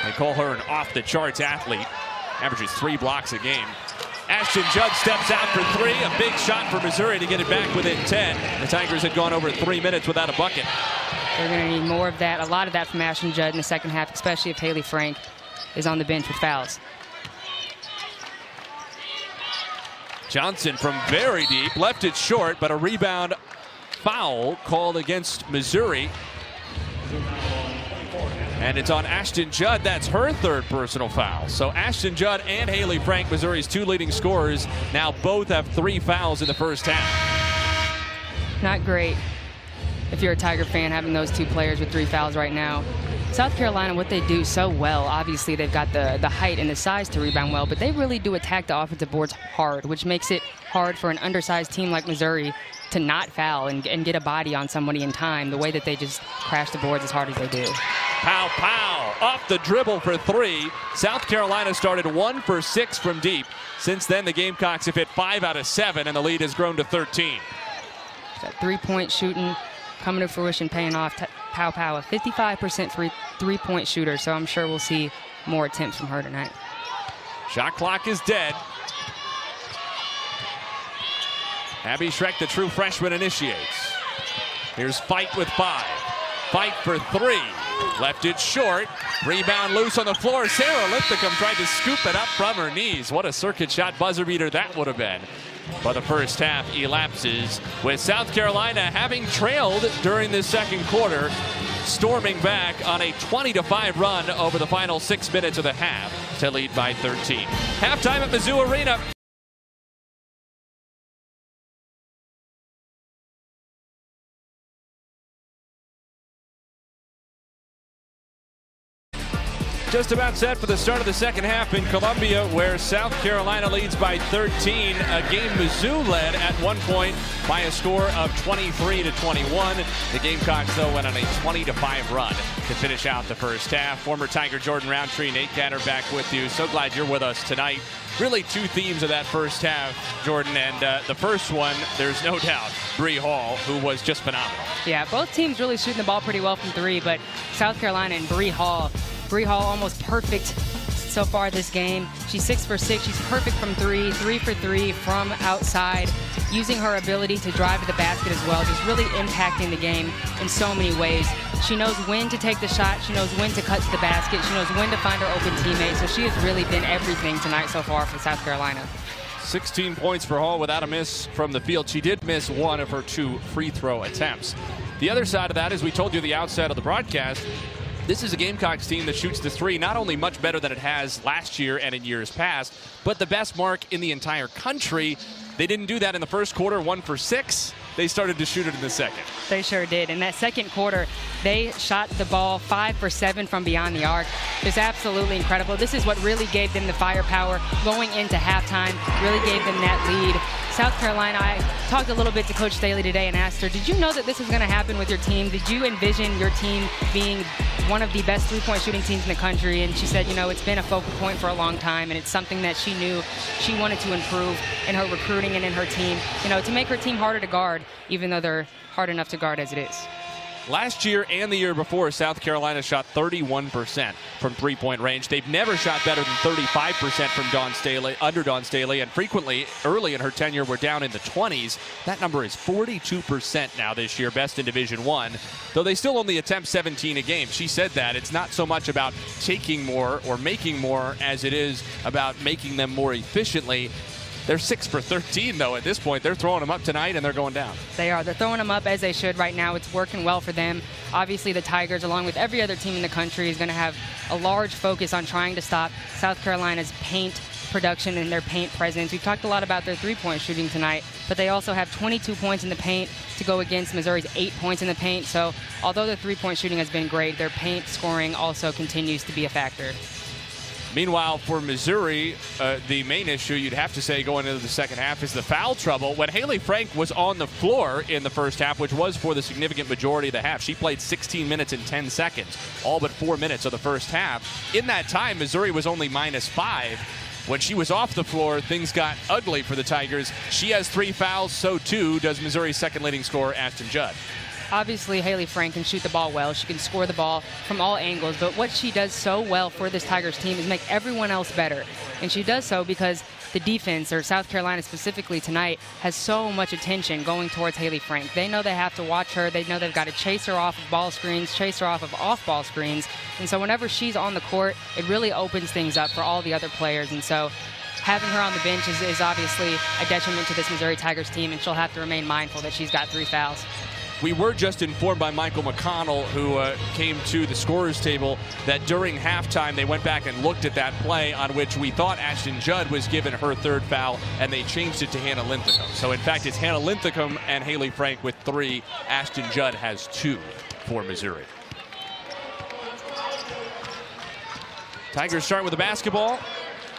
They call her an off-the-charts athlete, averages 3 blocks a game. Ashton Judd steps out for 3, a big shot for Missouri to get it back within 10. The Tigers had gone over 3 minutes without a bucket. They're going to need more of that, a lot of that from Ashton Judd in the second half, especially if Hayley Frank is on the bench with fouls. Johnson from very deep, left it short, but a rebound foul called against Missouri. And it's on Ashton Judd. That's her 3rd personal foul. So Ashton Judd and Hayley Frank, Missouri's 2 leading scorers, now both have 3 fouls in the first half. Not great if you're a Tiger fan having those 2 players with 3 fouls right now. South Carolina, what they do so well, obviously they've got the height and the size to rebound well, but they really do attack the offensive boards hard, which makes it hard for an undersized team like Missouri to not foul and get a body on somebody in time, the way that they just crash the boards as hard as they do. Pow, pow, off the dribble for 3. South Carolina started 1 for 6 from deep. Since then, the Gamecocks have hit 5 out of 7, and the lead has grown to 13. That 3-point shooting coming to fruition, paying off. Pow Pow, a 55% three-point shooter, so I'm sure we'll see more attempts from her tonight. Shot clock is dead. Abby Schreck, the true freshman, initiates. Here's Fight with 5. Fight for 3. Left it short. Rebound loose on the floor. Sarah Linthicum tried to scoop it up from her knees. What a circuit shot buzzer beater that would have been. But the first half elapses with South Carolina having trailed during the second quarter, storming back on a 20-5 run over the final 6 minutes of the half to lead by 13. Halftime at Mizzou Arena. Just about set for the start of the second half in Columbia, where South Carolina leads by 13. A game Mizzou led at one point by a score of 23-21. The Gamecocks, though, went on a 20-5 run to finish out the first half. Former Tiger Jordan Roundtree, Nate Gatter back with you. So glad you're with us tonight. Really 2 themes of that first half, Jordan, and the first one, there's no doubt, Bree Hall, who was just phenomenal. Yeah, both teams really shooting the ball pretty well from 3, but South Carolina and Bree Hall almost perfect so far this game. She's 6 for 6. She's perfect from 3, 3 for 3 from outside, using her ability to drive to the basket as well, just really impacting the game in so many ways. She knows when to take the shot. She knows when to cut to the basket. She knows when to find her open teammate. So she has really been everything tonight so far for South Carolina. 16 points for Hall without a miss from the field. She did miss one of her 2 free throw attempts. The other side of that, as we told you at the outset of the broadcast, this is a Gamecocks team that shoots the 3 not only much better than it has last year and in years past, but the best mark in the entire country. They didn't do that in the first quarter, 1 for 6. They started to shoot it in the second. They sure did. In that second quarter, they shot the ball 5 for 7 from beyond the arc. It's absolutely incredible. This is what really gave them the firepower going into halftime, really gave them that lead. South Carolina, I talked a little bit to Coach Staley today and asked her, did you know that this was going to happen with your team? Did you envision your team being one of the best three-point shooting teams in the country? And she said, you know, it's been a focal point for a long time, and it's something that she knew she wanted to improve in her recruiting and in her team, you know, to make her team harder to guard, even though they're hard enough to guard as it is. Last year and the year before, South Carolina shot 31% from three-point range. They've never shot better than 35% from Dawn Staley, under Dawn Staley, and frequently early in her tenure were down in the 20s. That number is 42% now this year, best in Division I, though they still only attempt 17 a game. She said that it's not so much about taking more or making more as it is about making them more efficiently. They're 6 for 13, though, at this point. They're throwing them up tonight, and they're going down. They are. They're throwing them up as they should right now. It's working well for them. Obviously, the Tigers, along with every other team in the country, is going to have a large focus on trying to stop South Carolina's paint production and their paint presence. We've talked a lot about their three-point shooting tonight, but they also have 22 points in the paint to go against Missouri's 8 points in the paint. So although their three-point shooting has been great, their paint scoring also continues to be a factor. Meanwhile, for Missouri, the main issue you'd have to say going into the second half is the foul trouble. When Hayley Frank was on the floor in the first half, which was for the significant majority of the half, she played 16 minutes and 10 seconds, all but 4 minutes of the first half. In that time, Missouri was only -5. When she was off the floor, things got ugly for the Tigers. She has 3 fouls, so too does Missouri's second leading scorer, Ashton Judd. Obviously, Hayley Frank can shoot the ball well. She can score the ball from all angles. But what she does so well for this Tigers team is make everyone else better. And she does so because the defense, or South Carolina specifically tonight, has so much attention going towards Hayley Frank. They know they have to watch her. They know they've got to chase her off of ball screens, chase her off of off-ball screens. And so whenever she's on the court, it really opens things up for all the other players. And so having her on the bench is obviously a detriment to this Missouri Tigers team, and she'll have to remain mindful that she's got 3 fouls. We were just informed by Michael McConnell, who came to the scorer's table, that during halftime they went back and looked at that play on which we thought Ashton Judd was given her 3rd foul, and they changed it to Hannah Linthicum. So in fact, it's Hannah Linthicum and Hayley Frank with 3. Ashton Judd has 2 for Missouri. Tigers start with the basketball,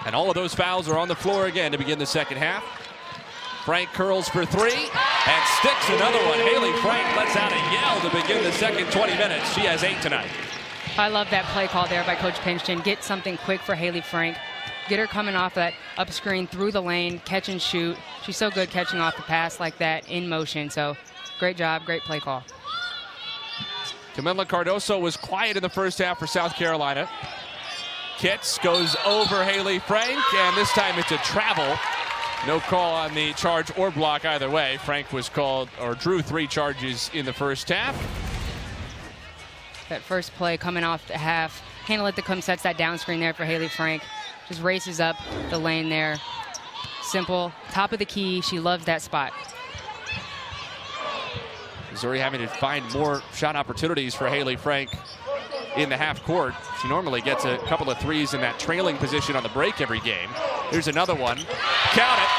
and all of those fouls are on the floor again to begin the second half. Frank curls for 3 and sticks another one. Hayley Frank lets out a yell to begin the second 20 minutes. She has 8 tonight. I love that play call there by Coach Pinchton. Get something quick for Hayley Frank. Get her coming off that up screen through the lane, catch and shoot. She's so good catching off the pass like that in motion. So great job, great play call. Kamilla Cardoso was quiet in the first half for South Carolina. Kitts goes over Hayley Frank, and this time it's a travel. No call on the charge or block either way. Frank was called, or drew 3 charges in the first half. That first play coming off the half. Hannah Linthicum sets that down screen there for Hayley Frank. Just races up the lane there. Simple, top of the key. She loves that spot. Missouri having to find more shot opportunities for Hayley Frank in the half court. She normally gets a couple of 3s in that trailing position on the break every game. Here's another one. Count it.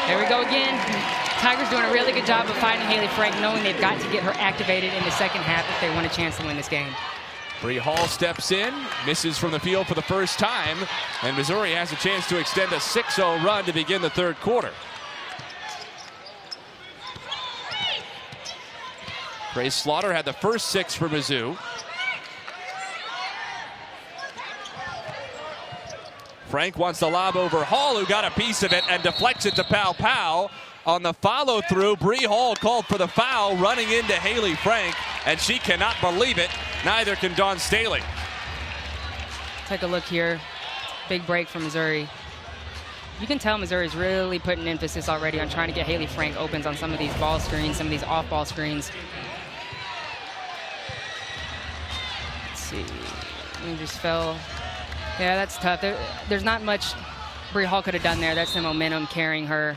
There we go again. Tigers doing a really good job of finding Hayley Frank, knowing they've got to get her activated in the second half if they want a chance to win this game. Bree Hall steps in, misses from the field for the first time, and Missouri has a chance to extend a 6-0 run to begin the third quarter. Grace Slaughter had the first 6 for Mizzou. Frank wants the lob over Hall, who got a piece of it and deflects it to Pow Pow. On the follow-through, Bree Hall called for the foul, running into Hayley Frank, and she cannot believe it. Neither can Dawn Staley. Take a look here. Big break for Missouri. You can tell Missouri's really putting emphasis already on trying to get Hayley Frank opens on some of these ball screens, some of these off-ball screens. Let's see. He just fell. Yeah, that's tough. There's not much Bree Hall could have done there. That's the momentum carrying her.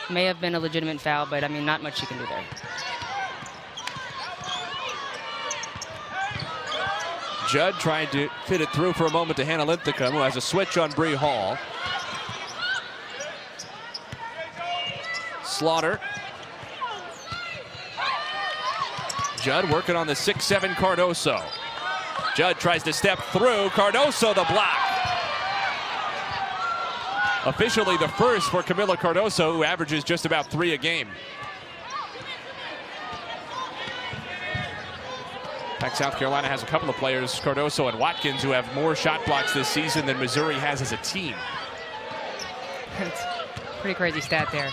May have been a legitimate foul, but I mean, not much she can do there. Judd trying to fit it through for a moment to Hannah Linthicum, who has a switch on Bree Hall. Slaughter. Judd working on the 6'7" Cardoso. Judd tries to step through. Cardoso the block. Officially the first for Kamilla Cardoso, who averages just about 3 a game. In fact, South Carolina has a couple of players, Cardoso and Watkins, who have more shot blocks this season than Missouri has as a team. That's a pretty crazy stat there.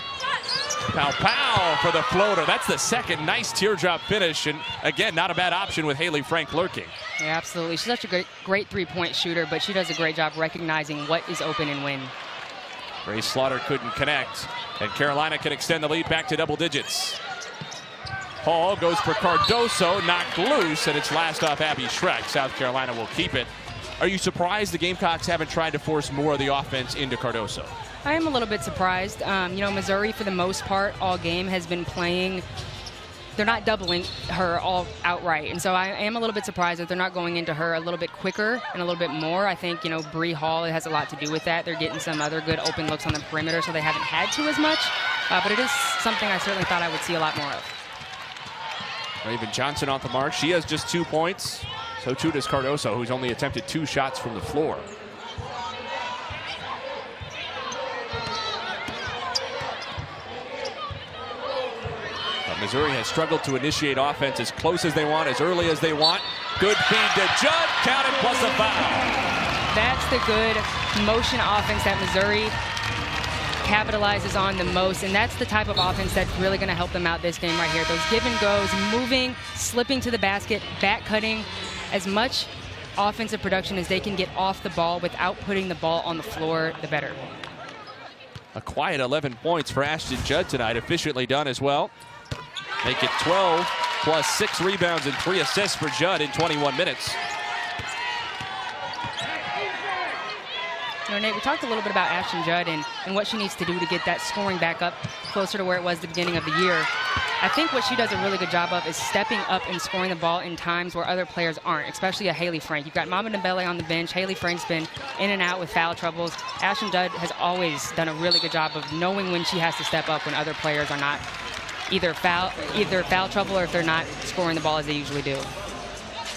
Pow pow for the floater. That's the second nice teardrop finish, and again, not a bad option with Hayley Frank lurking. Yeah, absolutely. She's such a great three-point shooter, but she does a great job recognizing what is open and when. Grace Slaughter couldn't connect, and Carolina can extend the lead back to double digits. Hall goes for Cardoso, knocked loose, and it's last off Abby Schreck. South Carolina will keep it. Are you surprised the Gamecocks haven't tried to force more of the offense into Cardoso? I am a little bit surprised. You know, Missouri, for the most part, all game has been playing. They're not doubling her all outright. And so I am a little bit surprised that they're not going into her a little bit quicker and a little bit more. I think, you know, Bree Hall has a lot to do with that. They're getting some other good open looks on the perimeter, so they haven't had to as much. But it is something I certainly thought I would see a lot more of. Raven Johnson off the mark. She has just 2 points. So too does Cardoso, who's only attempted 2 shots from the floor. Missouri has struggled to initiate offense as close as they want, as early as they want. Good feed to Judd, counted plus a foul. That's the good motion offense that Missouri capitalizes on the most, and that's the type of offense that's really going to help them out this game right here. Those give and goes, moving, slipping to the basket, back cutting, as much offensive production as they can get off the ball without putting the ball on the floor, the better. A quiet 11 points for Ashton Judd tonight, efficiently done as well. Make it 12, plus 6 rebounds and 3 assists for Judd in 21 minutes. You know, Nate, we talked a little bit about Ashton Judd and what she needs to do to get that scoring back up closer to where it was at the beginning of the year. I think what she does a really good job of is stepping up and scoring the ball in times where other players aren't, especially a Hayley Frank. You've got Mama Dembele on the bench. Hayley Frank's been in and out with foul troubles. Ashton Judd has always done a really good job of knowing when she has to step up when other players are not either foul trouble or if they're not scoring the ball as they usually do.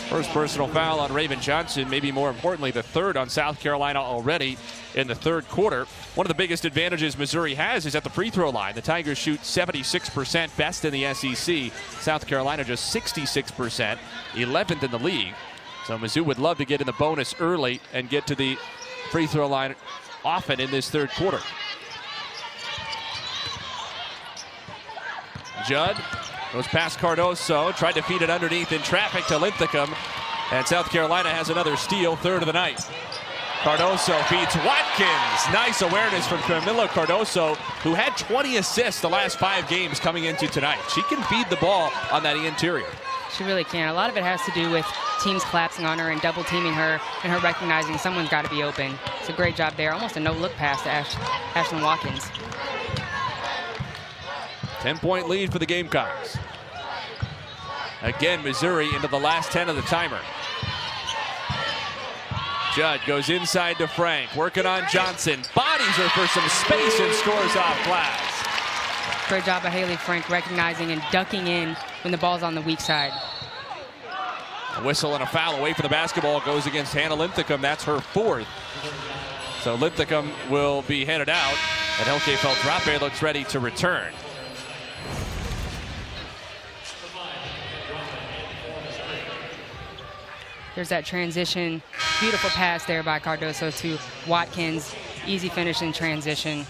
First personal foul on Raven Johnson, maybe more importantly, the third on South Carolina already in the third quarter. One of the biggest advantages Missouri has is at the free throw line. The Tigers shoot 76%, best in the SEC. South Carolina just 66%, 11th in the league. So Mizzou would love to get in the bonus early and get to the free throw line often in this third quarter. Judd goes past Cardoso, tried to feed it underneath in traffic to Linthicum, and South Carolina has another steal, third of the night. Cardoso feeds Watkins. Nice awareness from Kamilla Cardoso, who had 20 assists the last 5 games coming into tonight. She can feed the ball on that interior. She really can. A lot of it has to do with teams collapsing on her and double teaming her and her recognizing someone's got to be open. It's a great job there. Almost a no-look pass to Ashlyn Watkins. 10-point lead for the Gamecocks. Again, Missouri into the last 10 of the timer. Judd goes inside to Frank, working on Johnson. Bodies her for some space and scores off glass. Great job by Hayley Frank recognizing and ducking in when the ball's on the weak side. A whistle and a foul away from the basketball goes against Hannah Linthicum. That's her 4th. So Linthicum will be headed out, and Elke Feltrape looks ready to return. There's that transition. Beautiful pass there by Cardoso to Watkins. Easy finish in transition.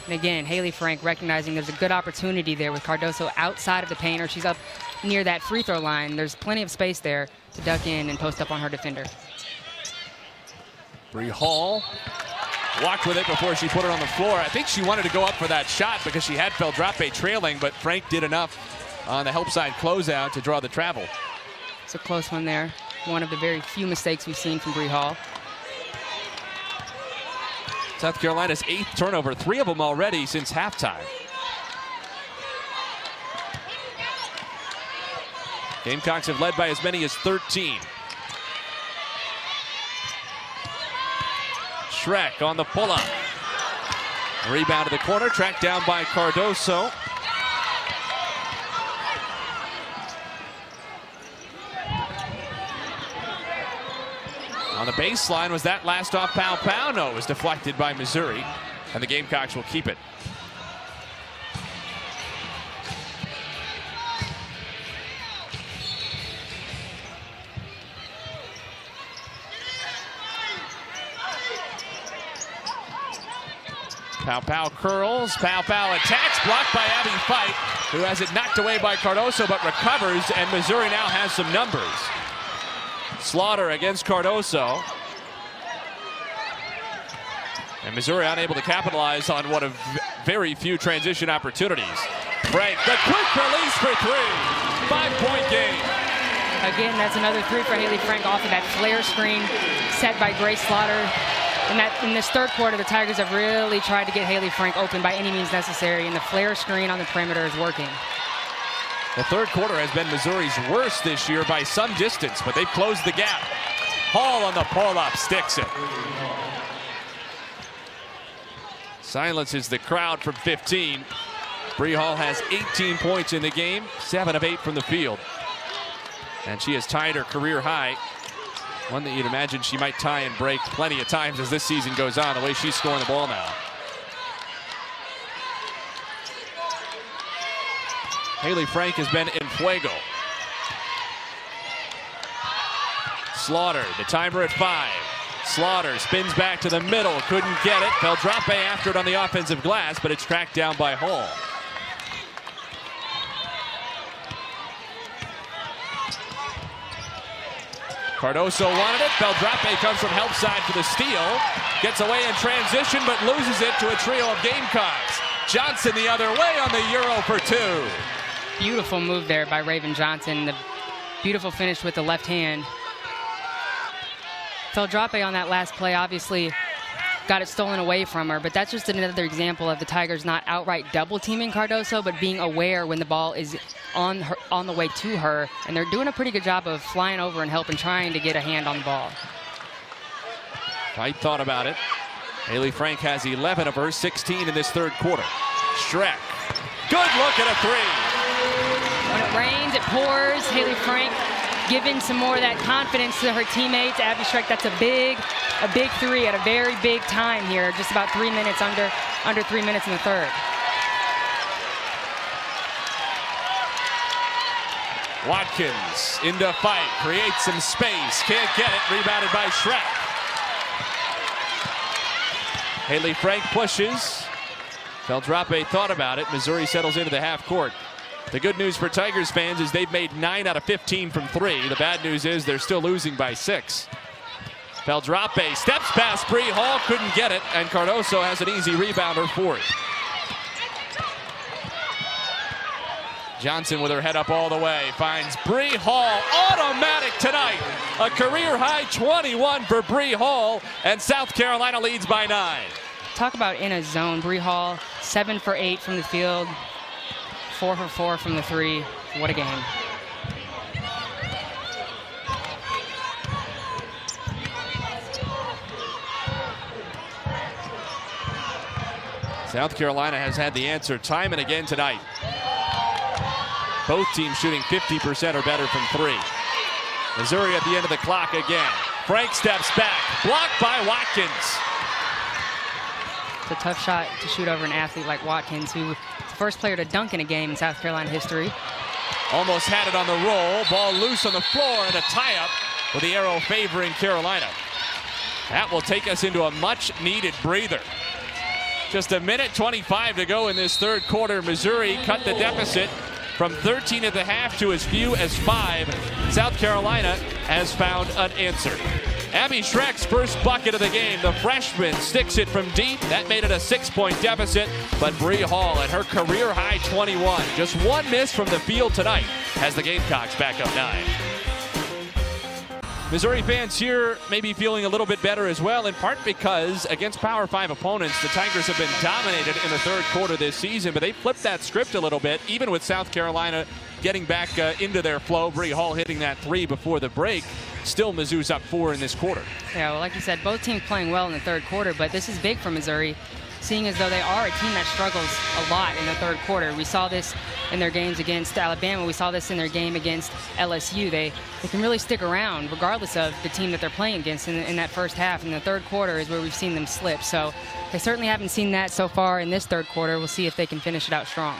And again, Hayley Frank recognizing there's a good opportunity there with Cardoso outside of the paint, or she's up near that free throw line. There's plenty of space there to duck in and post up on her defender. Bree Hall walked with it before she put it on the floor. I think she wanted to go up for that shot because she had Feldrape trailing, but Frank did enough on the help side closeout to draw the travel. It's a close one there. One of the very few mistakes we've seen from Bree Hall. South Carolina's 8th turnover, 3 of them already since halftime. Gamecocks have led by as many as 13. Schreck on the pull-up. Rebound to the corner, tracked down by Cardoso. On the baseline, was that last off Pow? No, it was deflected by Missouri, and the Gamecocks will keep it. Pow curls, Pow attacks, blocked by Abby Fight, who has it knocked away by Cardoso, but recovers, and Missouri now has some numbers. Slaughter against Cardoso. And Missouri unable to capitalize on one of very few transition opportunities. Frank, the quick release for 3. 5-point game. Again, that's another 3 for Hayley Frank off of that flare screen set by Grace Slaughter. In this third quarter, the Tigers have really tried to get Hayley Frank open by any means necessary, and the flare screen on the perimeter is working. The third quarter has been Missouri's worst this year by some distance, but they've closed the gap. Hall on the pull-up, sticks it. Silences the crowd from 15. Bree Hall has 18 points in the game, 7 of 8 from the field. And she has tied her career high. One that you'd imagine she might tie and break plenty of times as this season goes on, the way she's scoring the ball now. Hayley Frank has been in fuego. Slaughter, the timer at 5. Slaughter spins back to the middle, couldn't get it. Feldrape after it on the offensive glass, but it's tracked down by Hall. Cardoso wanted it. Feldrape comes from help side for the steal. Gets away in transition, but loses it to a trio of Gamecocks. Johnson the other way on the Euro for 2. Beautiful move there by Raven Johnson. The beautiful finish with the left hand. Feldrape on that last play obviously got it stolen away from her, but that's just another example of the Tigers not outright double teaming Cardoso, but being aware when the ball is on the way to her, and they're doing a pretty good job of flying over and helping, trying to get a hand on the ball. Fight thought about it. Hayley Frank has 11 of her 16 in this third quarter. Schreck, good look at a 3. When it rains, it pours. Hayley Frank giving some more of that confidence to her teammates. Abby Schreck, that's a big 3 at a very big time here. Just about 3 minutes, under 3 minutes in the third. Watkins into fight, creates some space, can't get it, rebounded by Schreck. Hayley Frank pushes. Feldrape thought about it. Missouri settles into the half court. The good news for Tigers fans is they've made 9 out of 15 from 3. The bad news is they're still losing by 6. Feldrape steps past Bree Hall, couldn't get it, and Cardoso has an easy rebounder for it. Johnson with her head up all the way, finds Bree Hall, automatic tonight. A career high 21 for Bree Hall, and South Carolina leads by 9. Talk about in a zone. Bree Hall, 7 for 8 from the field, 4 for 4 from the 3. What a game. South Carolina has had the answer time and again tonight. Both teams shooting 50% or better from 3. Missouri at the end of the clock again. Frank steps back, blocked by Watkins. It's a tough shot to shoot over an athlete like Watkins, who is the first player to dunk in a game in South Carolina history. Almost had it on the roll. Ball loose on the floor, and a tie-up with the arrow favoring Carolina. That will take us into a much-needed breather. Just a minute 25 to go in this third quarter. Missouri cut the deficit from 13 at the half to as few as 5. South Carolina has found an answer. Abby Schreck's first bucket of the game. The freshman sticks it from deep. That made it a 6-point deficit. But Bree Hall at her career-high 21. Just one miss from the field tonight has the Gamecocks back up 9. Missouri fans here may be feeling a little bit better as well, in part because against Power 5 opponents, the Tigers have been dominated in the third quarter this season, but they flipped that script a little bit, even with South Carolina getting back into their flow. Bree Hall hitting that 3 before the break. Still Mizzou's up 4 in this quarter. Yeah, well, like you said, both teams playing well in the third quarter, but this is big for Missouri, seeing as though they are a team that struggles a lot in the third quarter. We saw this in their games against Alabama. We saw this in their game against LSU. They can really stick around regardless of the team that they're playing against in that first half. In the third quarter is where we've seen them slip. So they certainly haven't seen that so far in this third quarter. We'll see if they can finish it out strong.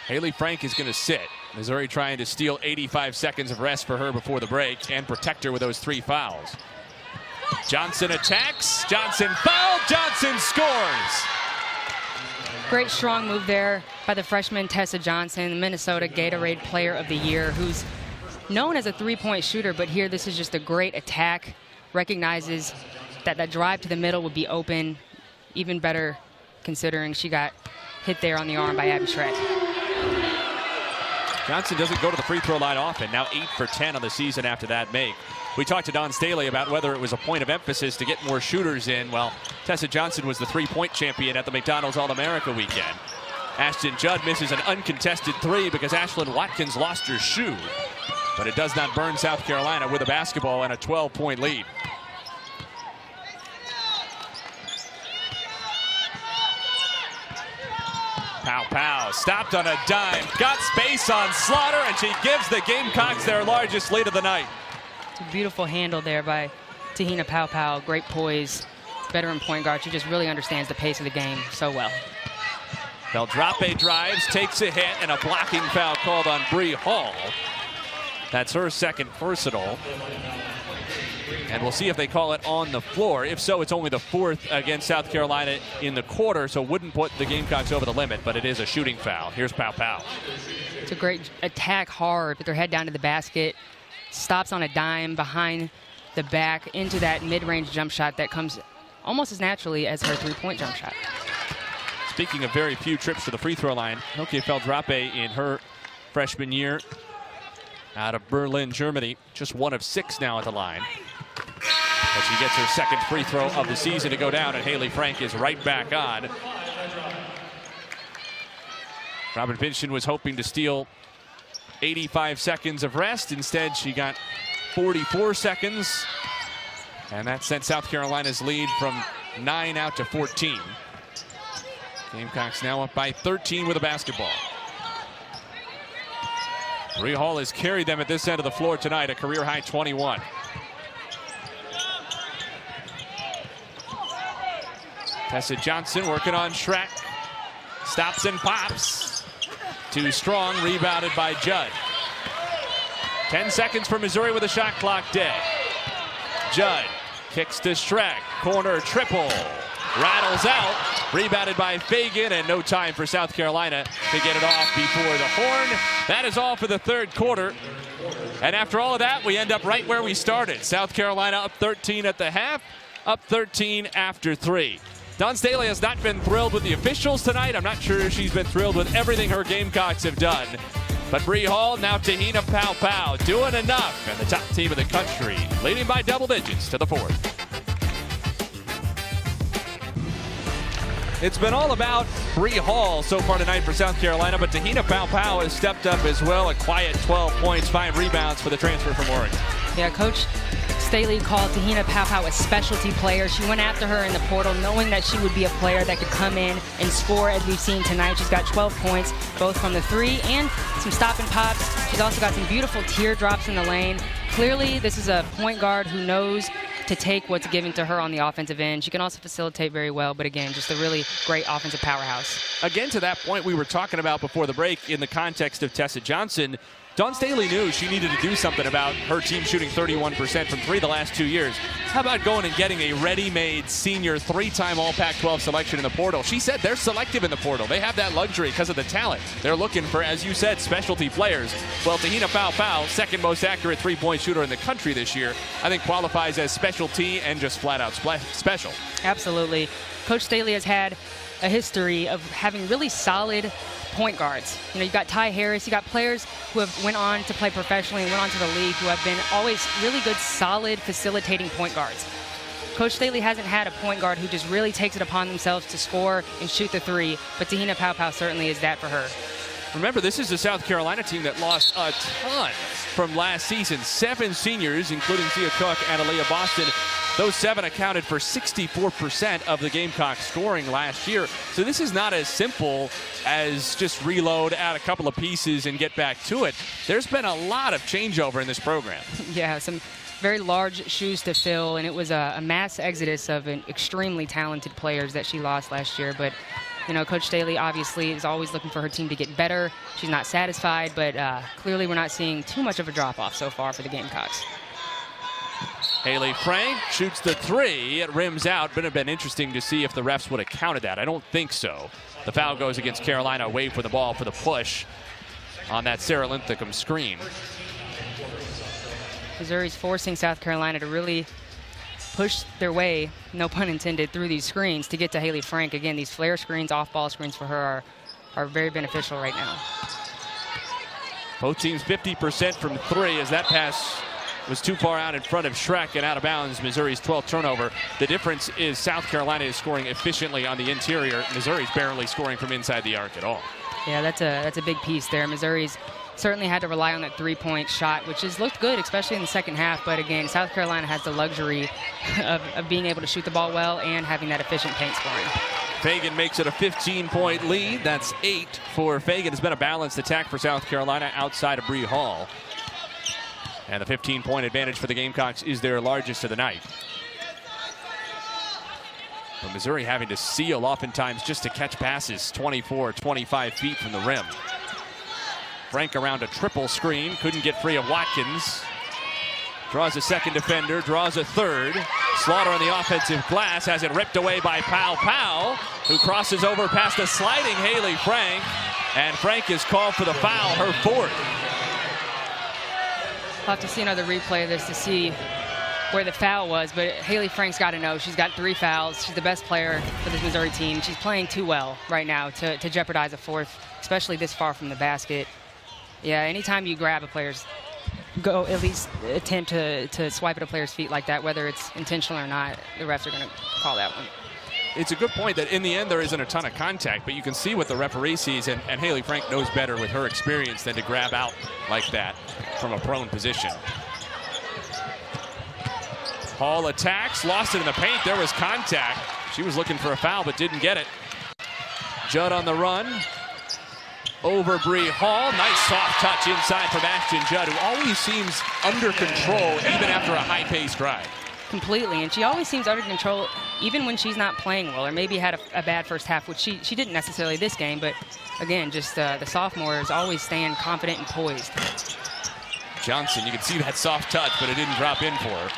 Hayley Frank is going to sit. Missouri trying to steal 85 seconds of rest for her before the break and protect her with those 3 fouls. Johnson attacks. Johnson fouled. Johnson scores. Great strong move there by the freshman Tessa Johnson, Minnesota Gatorade Player of the Year, who's known as a 3-point shooter, but here this is just a great attack. Recognizes that that drive to the middle would be open. Even better considering she got hit there on the arm by Abby Schreck. Johnson doesn't go to the free throw line often. Now 8 for 10 on the season after that make. We talked to Don Staley about whether it was a point of emphasis to get more shooters in. Well, Tessa Johnson was the 3-point champion at the McDonald's All-America weekend. Ashton Judd misses an uncontested 3 because Ashlyn Watkins lost her shoe. But it does not burn South Carolina with a basketball and a 12-point lead. Pow Pow stopped on a dime, got space on Slaughter, and she gives the Gamecocks their largest lead of the night. It's a beautiful handle there by Te-Hina Pow Pow. Great poise, veteran point guard. She just really understands the pace of the game so well. Beldrape drives, takes a hit, and a blocking foul called on Bree Hall. That's her second personal. And we'll see if they call it on the floor. If so, it's only the 4th against South Carolina in the quarter, so wouldn't put the Gamecocks over the limit, but it is a shooting foul. Here's Pow Pow. It's a great attack hard, with their head down to the basket. Stops on a dime behind the back into that mid-range jump shot that comes almost as naturally as her 3-point jump shot. Speaking of very few trips to the free throw line, Hilke Beldrape in her freshman year out of Berlin, Germany, just 1 of 6 now at the line. But she gets her second free throw of the season to go down, and Hayley Frank is right back on. Robin Pynchon was hoping to steal 85 seconds of rest. Instead, she got 44 seconds. And that sent South Carolina's lead from 9 out to 14. Gamecocks now up by 13 with a basketball. Bree Hall has carried them at this end of the floor tonight, a career-high 21. Tessa Johnson working on Schreck. Stops and pops. Too strong, rebounded by Judd. 10 seconds for Missouri with a shot clock dead. Judd kicks to Schreck. Corner triple. Rattles out. Rebounded by Fagan, and no time for South Carolina to get it off before the horn. That is all for the third quarter. And after all of that, we end up right where we started. South Carolina up 13 at the half, up 13 after 3. Don Staley has not been thrilled with the officials tonight. I'm not sure she's been thrilled with everything her Gamecocks have done. But Bree Hall, now Te-Hina Pow Pow, doing enough, and the top team of the country, leading by double digits to the 4th. It's been all about Bree Hall so far tonight for South Carolina, but Te-Hina Pow Pow has stepped up as well. A quiet 12 points, 5 rebounds for the transfer from Oregon. Yeah, Coach Staley called Te-Hina Pow Pow a specialty player. She went after her in the portal, knowing that she would be a player that could come in and score, as we've seen tonight. She's got 12 points, both from the 3 and some stop and pops. She's also got some beautiful teardrops in the lane. Clearly, this is a point guard who knows to take what's given to her on the offensive end. She can also facilitate very well, but again, just a really great offensive powerhouse. Again, to that point we were talking about before the break in the context of Tessa Johnson, Dawn Staley knew she needed to do something about her team shooting 31% from three the last 2 years. How about going and getting a ready-made senior 3-time All-Pac-12 selection in the portal? She said they're selective in the portal. They have that luxury because of the talent. They're looking for, as you said, specialty players. Well, Te-Hina Paopao, second most accurate three-point shooter in the country this year, I think qualifies as specialty and just flat-out special. Absolutely. Coach Staley has had a history of having really solid point guards. You know, you've got Ty Harris, you got players who have went on to play professionally and went on to the league who have been always really good, solid, facilitating point guards. Coach Staley hasn't had a point guard who just really takes it upon themselves to score and shoot the three, but Te-Hina Paopao certainly is that for her. Remember, this is the South Carolina team that lost a ton from last season. 7 seniors, including Zia Cook and Aaliyah Boston. Those 7 accounted for 64% of the Gamecocks scoring last year. So this is not as simple as just reload, add a couple of pieces, and get back to it. There's been a lot of changeover in this program. Yeah, some very large shoes to fill, and it was a mass exodus of extremely talented players that she lost last year. But you know, Coach Staley obviously is always looking for her team to get better. She's not satisfied, but clearly we're not seeing too much of a drop-off so far for the Gamecocks. Hayley Frank shoots the 3. It rims out, but it would have been interesting to see if the refs would have counted that. I don't think so. The foul goes against Carolina, away for the ball for the push on that Sarah Linthicum screen. Missouri's forcing South Carolina to really push their way, no pun intended, through these screens to get to Hayley Frank. Again, these flare screens, off-ball screens for her are very beneficial right now. Both teams 50% from 3 as that pass was too far out in front of Schreck and out of bounds. Missouri's 12th turnover. The difference is South Carolina is scoring efficiently on the interior. Missouri's barely scoring from inside the arc at all. Yeah, that's a big piece there. Missouri's certainly had to rely on that three-point shot, which has looked good, especially in the second half. But again, South Carolina has the luxury of being able to shoot the ball well and having that efficient paint scoring. Fagan makes it a 15-point lead. That's 8 for Fagan. It's been a balanced attack for South Carolina outside of Bree Hall. And the 15-point advantage for the Gamecocks is their largest of the night. But Missouri having to seal oftentimes just to catch passes 24, 25 feet from the rim. Frank around a triple screen, couldn't get free of Watkins. Draws a second defender, draws a third. Slaughter on the offensive glass, has it ripped away by Paopao, who crosses over past a sliding Hayley Frank. And Frank is called for the foul, her 4th. I'll have to see another replay of this to see where the foul was, but Hayley Frank's got to know. She's got 3 fouls. She's the best player for this Missouri team. She's playing too well right now to jeopardize a 4th, especially this far from the basket. Yeah, anytime you grab a player's, go at least attempt to swipe at a player's feet like that, whether it's intentional or not, the refs are going to call that one. It's a good point that in the end there isn't a ton of contact, but you can see what the referee sees, and Hayley Frank knows better with her experience than to grab out like that from a prone position. Hall attacks, lost it in the paint. There was contact. She was looking for a foul but didn't get it. Judd on the run. Over Bree Hall. Nice soft touch inside from Ashton Judd, who always seems under control even after a high-paced drive. Completely, and she always seems under control even when she's not playing well, or maybe had a bad first half, which she didn't necessarily this game, but again, just the sophomore is always staying confident and poised. Johnson, you can see that soft touch, but it didn't drop in for her.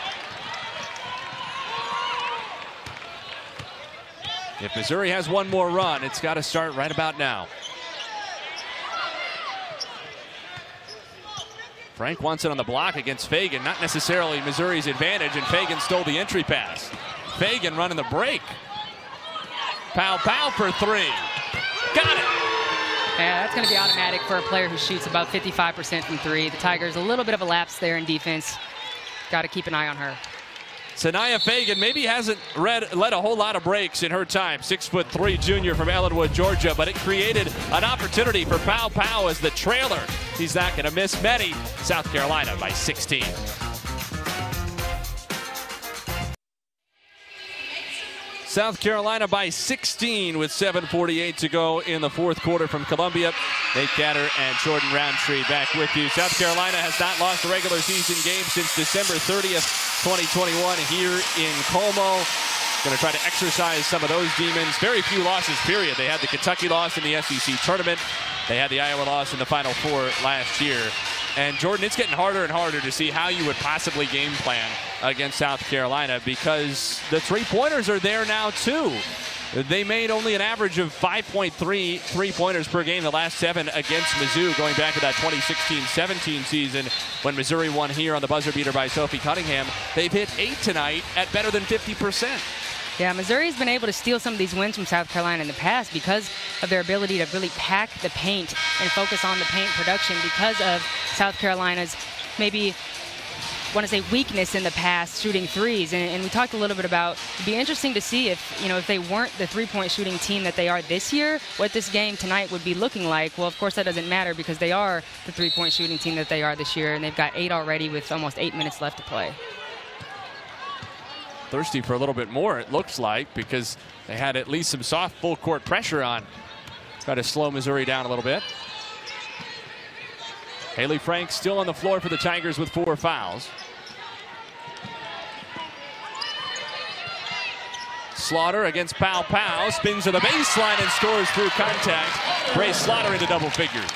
If Missouri has one more run, it's got to start right about now. Frank wants it on the block against Fagan. Not necessarily Missouri's advantage, and Fagan stole the entry pass. Fagan running the break. Paopao for 3. Got it! Yeah, that's going to be automatic for a player who shoots about 55% from 3. The Tigers, a little bit of a lapse there in defense. Got to keep an eye on her. Sanaya Fagan maybe hasn't led a whole lot of breaks in her time. 6'3" junior from Ellenwood, Georgia, but it created an opportunity for Paopao as the trailer. He's not going to miss many. South Carolina by 16. South Carolina by 16 with 7:48 to go in the 4th quarter from Columbia. Nate Catter and Jordan Roundtree back with you. South Carolina has not lost a regular season game since December 30th, 2021 here in Como. Going to try to exercise some of those demons. Very few losses, period. They had the Kentucky loss in the SEC tournament. They had the Iowa loss in the Final Four last year. And Jordan, it's getting harder and harder to see how you would possibly game plan against South Carolina because the three-pointers are there now too. They made only an average of 5.3 three-pointers per game the last 7 against Mizzou, going back to that 2016-17 season when Missouri won here on the buzzer beater by Sophie Cunningham. They've hit 8 tonight at better than 50%. Yeah, Missouri's been able to steal some of these wins from South Carolina in the past because of their ability to really pack the paint and focus on the paint production because of South Carolina's maybe weakness in the past shooting threes. And we talked a little bit about it'd be interesting to see if they weren't the three-point shooting team that they are this year, what this game tonight would be looking like. Well, of course that doesn't matter because they are the three-point shooting team that they are this year, and they've got 8 already with almost 8 minutes left to play. Thirsty for a little bit more, it looks like, because they had at least some soft full court pressure on. Try to slow Missouri down a little bit. Hayley Frank still on the floor for the Tigers with 4 fouls. Slaughter against Pow Pow, spins to the baseline and scores through contact. Grace Slaughter into double figures.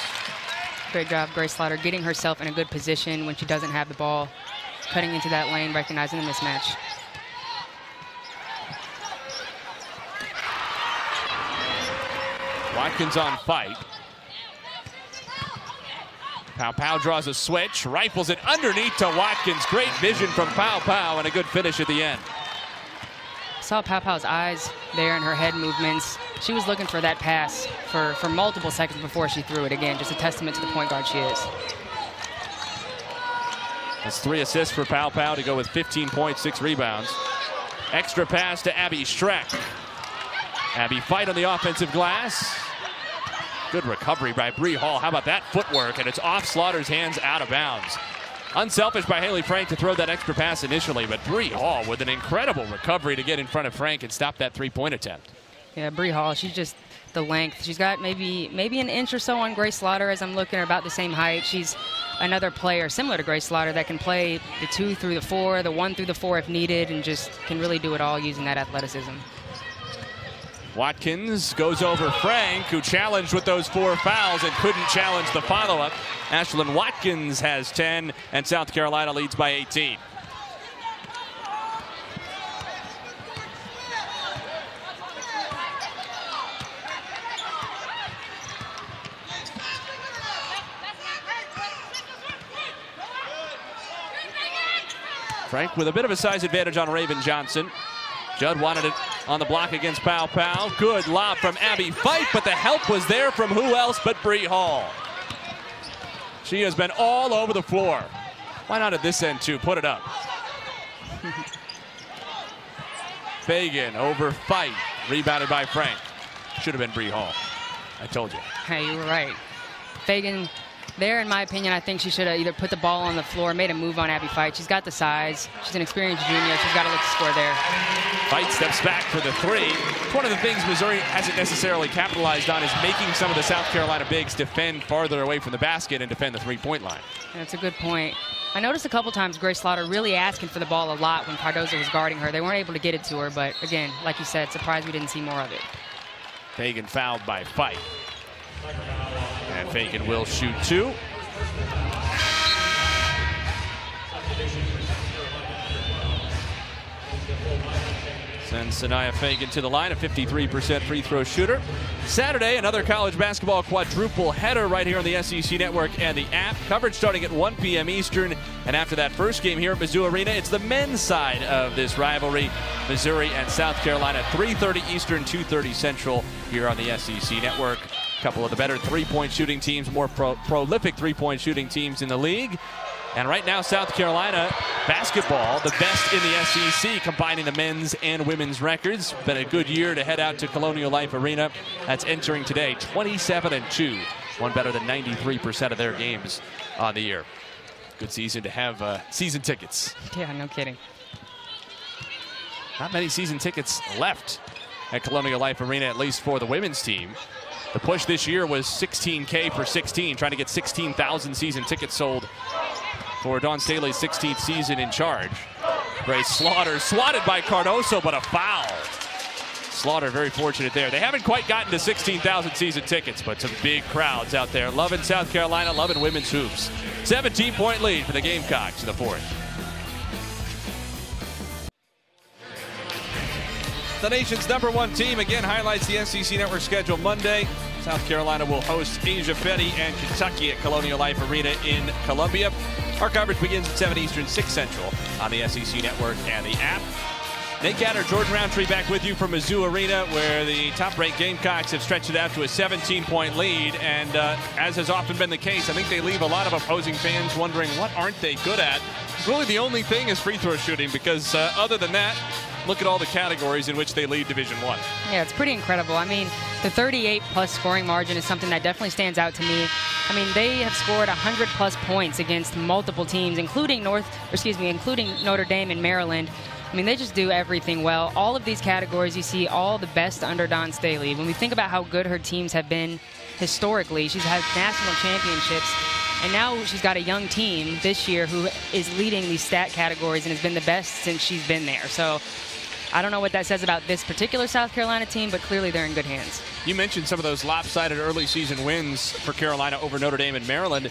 Great job, Grace Slaughter, getting herself in a good position when she doesn't have the ball, cutting into that lane, recognizing the mismatch. Watkins on fight. Pow Pow draws a switch, rifles it underneath to Watkins. Great vision from Pow Pow and a good finish at the end. Saw Pow Pow's eyes there and her head movements. She was looking for that pass for multiple seconds before she threw it. Again, just a testament to the point guard she is. That's 3 assists for Pow Pow to go with 15 points, 6 rebounds. Extra pass to Abby Streck. Abby fight on the offensive glass. Good recovery by Bree Hall. How about that footwork? And it's off Slaughter's hands, out of bounds. Unselfish by Hayley Frank to throw that extra pass initially, but Bree Hall with an incredible recovery to get in front of Frank and stop that three-point attempt. Yeah, Bree Hall, she's just the length. She's got maybe an inch or so on Grace Slaughter as I'm looking, about the same height. She's another player similar to Grace Slaughter that can play the 2 through the 4, the 1 through the 4 if needed, and just can really do it all using that athleticism. Watkins goes over Frank, who challenged with those 4 fouls and couldn't challenge the follow-up. Ashlyn Watkins has 10, and South Carolina leads by 18. Frank with a bit of a size advantage on Raven Johnson. Judd wanted it on the block against Pow Pow. Good lob from Abby Fight, but the help was there from who else but Bree Hall. She has been all over the floor. Why not at this end too? Put it up. Fagan over Fight. Rebounded by Frank. Should have been Bree Hall. I told you. Hey, you were right. Fagan there, in my opinion, I think she should have either put the ball on the floor, made a move on Abby Fight. She's got the size. She's an experienced junior. She's got to look to score there. Fight steps back for the 3. It's one of the things Missouri hasn't necessarily capitalized on is making some of the South Carolina bigs defend farther away from the basket and defend the three-point line. That's a good point. I noticed a couple times Grace Slaughter really asking for the ball a lot when Cardoso was guarding her. They weren't able to get it to her, but again, like you said, surprised we didn't see more of it. Fagan fouled by Fight. And Fagan will shoot 2. Sends Sanaya Fagan to the line, a 53% free throw shooter. Saturday, another college basketball quadruple header right here on the SEC Network and the app. Coverage starting at 1 p.m. Eastern. And after that first game here at Mizzou Arena, it's the men's side of this rivalry. Missouri and South Carolina, 3:30 Eastern, 2:30 Central here on the SEC Network. A couple of the better three-point shooting teams, more prolific three-point shooting teams in the league. And right now, South Carolina basketball, the best in the SEC, combining the men's and women's records. Been a good year to head out to Colonial Life Arena. That's entering today, 27-2. One better than 93% of their games on the year. Good season to have season tickets. Yeah, no kidding. Not many season tickets left at Colonial Life Arena, at least for the women's team. The push this year was $16K for 16, trying to get 16,000 season tickets sold for Dawn Staley's 16th season in charge. Grace Slaughter swatted by Cardoso, but a foul. Slaughter very fortunate there. They haven't quite gotten to 16,000 season tickets, but some big crowds out there. Loving South Carolina, loving women's hoops. 17-point lead for the Gamecocks in the fourth. The nation's #1 team again highlights the SEC Network schedule Monday. South Carolina will host Asia Fetty and Kentucky at Colonial Life Arena in Columbia. Our coverage begins at 7 Eastern, 6 Central on the SEC Network and the app. Nate Gatter, Jordan Roundtree back with you from Mizzou Arena, where the top-ranked Gamecocks have stretched it out to a 17-point lead. And as has often been the case, I think they leave a lot of opposing fans wondering, what aren't they good at? Really, the only thing is free throw shooting, because other than that, look at all the categories in which they lead Division I. Yeah, it's pretty incredible. I mean, the 38-plus scoring margin is something that definitely stands out to me. I mean, they have scored 100-plus points against multiple teams, including Notre Dame and Maryland. I mean, they just do everything well. All of these categories, you see all the best under Dawn Staley. When we think about how good her teams have been historically, she's had national championships, and now she's got a young team this year who is leading these stat categories and has been the best since she's been there. So I don't know what that says about this particular South Carolina team, but clearly they're in good hands. You mentioned some of those lopsided early season wins for Carolina over Notre Dame and Maryland.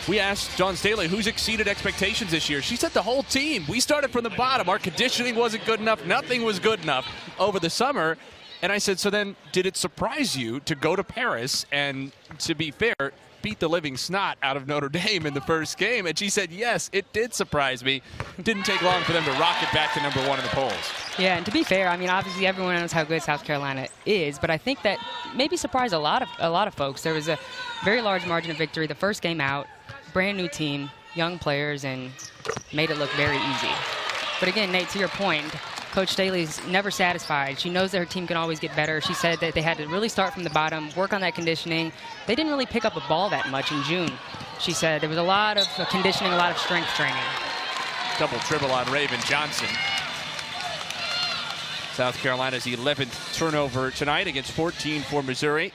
We asked Dawn Staley who's exceeded expectations this year. She said the whole team. We started from the bottom. Our conditioning wasn't good enough. Nothing was good enough over the summer. And I said, so then did it surprise you to go to Paris and, to be fair, beat the living snot out of Notre Dame in the first game? And she said, yes, it did surprise me. It didn't take long for them to rocket back to #1 in the polls. Yeah, and to be fair, I mean, obviously everyone knows how good South Carolina is, but I think that maybe surprised a lot of folks. There was a very large margin of victory the first game out, brand new team, young players, and made it look very easy. But again, Nate, to your point, Coach Staley's never satisfied. She knows that her team can always get better. She said that they had to really start from the bottom, work on that conditioning. They didn't really pick up a ball that much in June. She said there was a lot of conditioning, a lot of strength training. Double dribble on Raven Johnson. South Carolina's 11th turnover tonight against 14 for Missouri.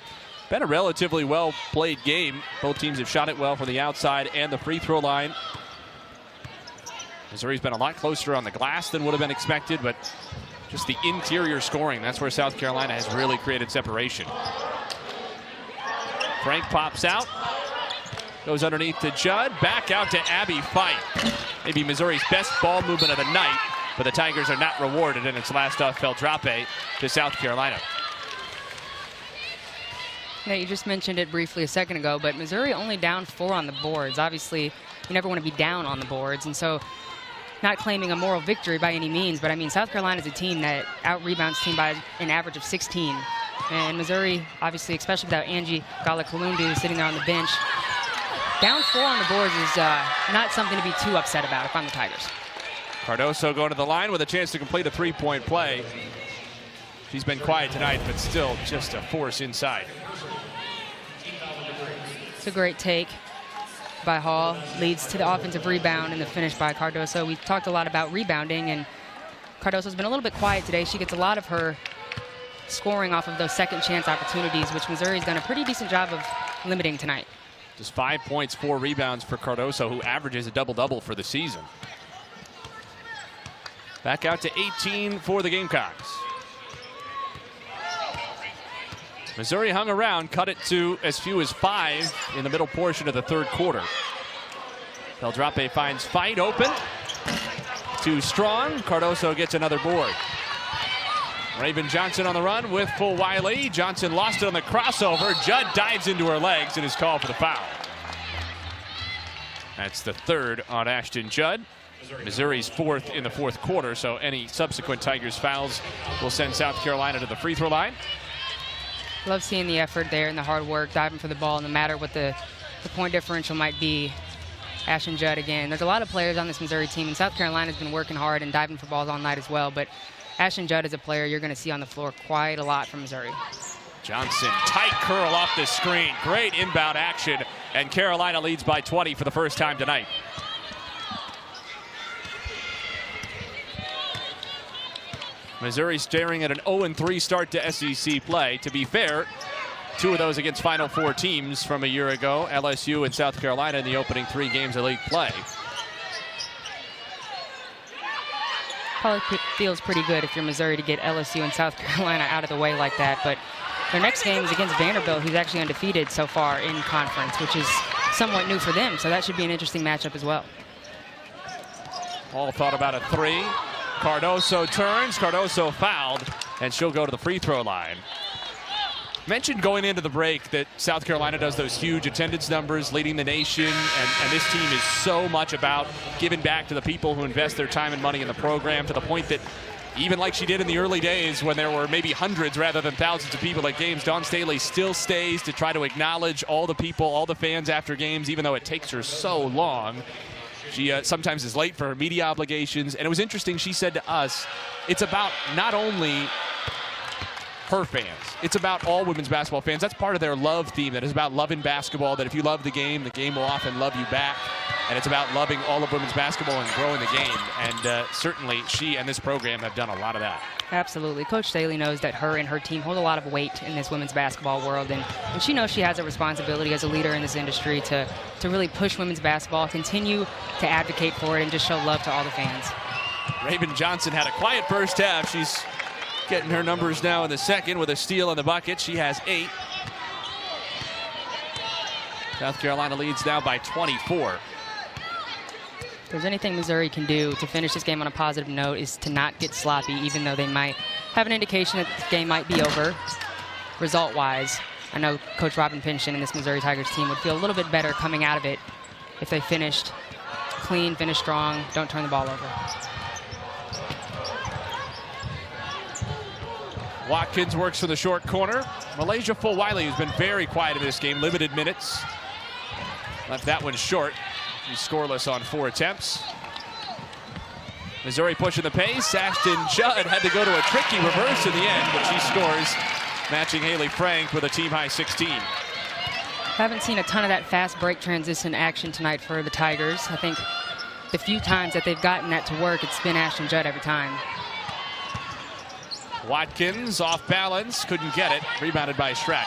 Been a relatively well-played game. Both teams have shot it well from the outside and the free throw line. Missouri's been a lot closer on the glass than would have been expected, but just the interior scoring, that's where South Carolina has really created separation. Frank pops out, goes underneath to Judd, back out to Abby Fight. Maybe Missouri's best ball movement of the night, but the Tigers are not rewarded, and it's last off fell drop to South Carolina. Yeah, you just mentioned it briefly a second ago, but Missouri only down 4 on the boards. Obviously, you never want to be down on the boards, and so not claiming a moral victory by any means, but I mean, South Carolina is a team that out-rebounds team by an average of 16. And Missouri, obviously, especially without Angie Galakalundu sitting there on the bench, down 4 on the boards is not something to be too upset about if I'm the Tigers. Cardoso going to the line with a chance to complete a three-point play. She's been quiet tonight, but still just a force inside. It's a great take by Hall. Leads to the offensive rebound and the finish by Cardoso. We talked a lot about rebounding, and Cardoso's been a little bit quiet today. She gets a lot of her scoring off of those second chance opportunities, which Missouri's done a pretty decent job of limiting tonight. Just 5 points, 4 rebounds for Cardoso, who averages a double-double for the season. Back out to 18 for the Gamecocks. Missouri hung around, cut it to as few as 5 in the middle portion of the third quarter. Beldrape finds Fight open. Too strong. Cardoso gets another board. Raven Johnson on the run with Fulwiley. Johnson lost it on the crossover. Judd dives into her legs and is called for the foul. That's the third on Ashton Judd. Missouri's 4th in the fourth quarter, so any subsequent Tigers fouls will send South Carolina to the free throw line. Love seeing the effort there and the hard work, diving for the ball, no matter what the point differential might be. Ashton Judd again. There's a lot of players on this Missouri team, and South Carolina's been working hard and diving for balls all night as well, but Ashton Judd is a player you're going to see on the floor quite a lot from Missouri. Johnson, tight curl off the screen. Great inbound action, and Carolina leads by 20 for the first time tonight. Missouri staring at an 0-3 start to SEC play. To be fair, 2 of those against Final Four teams from a year ago, LSU and South Carolina in the opening 3 games of league play. probably feels pretty good if you're Missouri to get LSU and South Carolina out of the way like that. But their next game is against Vanderbilt, who's actually undefeated so far in conference, which is somewhat new for them. So that should be an interesting matchup as well. Hall thought about a three. Cardoso turns. Cardoso fouled, and she'll go to the free throw line. Mentioned going into the break that South Carolina does those huge attendance numbers, leading the nation, and this team is so much about giving back to the people who invest their time and money in the program, to the point that even like she did in the early days when there were maybe hundreds rather than thousands of people at games, Dawn Staley still stays to try to acknowledge all the people, all the fans after games, even though it takes her so long. She sometimes is late for her media obligations. And it was interesting, she said to us, it's about not only her fans, it's about all women's basketball fans. That's part of their love theme, that is about loving basketball, that if you love the game will often love you back. And it's about loving all of women's basketball and growing the game. And certainly she and this program have done a lot of that. Absolutely. Coach Staley knows that her and her team hold a lot of weight in this women's basketball world. And she knows she has a responsibility as a leader in this industry to really push women's basketball, continue to advocate for it, and just show love to all the fans. Raven Johnson had a quiet first half. She's getting her numbers now in the second with a steal in the bucket. She has 8. South Carolina leads now by 24. If there's anything Missouri can do to finish this game on a positive note, is to not get sloppy, even though they might have an indication that this game might be over result-wise. I know Coach Robin Pinchin and this Missouri Tigers team would feel a little bit better coming out of it if they finished clean, finished strong, don't turn the ball over. Watkins works for the short corner. Malaysia Fulwiley has been very quiet in this game, limited minutes. Left that one short. He's scoreless on 4 attempts. Missouri pushing the pace. Ashton Judd had to go to a tricky reverse in the end, but she scores, matching Hayley Frank with a team-high 16. Haven't seen a ton of that fast break transition action tonight for the Tigers. I think the few times that they've gotten that to work, it's been Ashton Judd every time. Watkins off balance, couldn't get it. Rebounded by Schreck.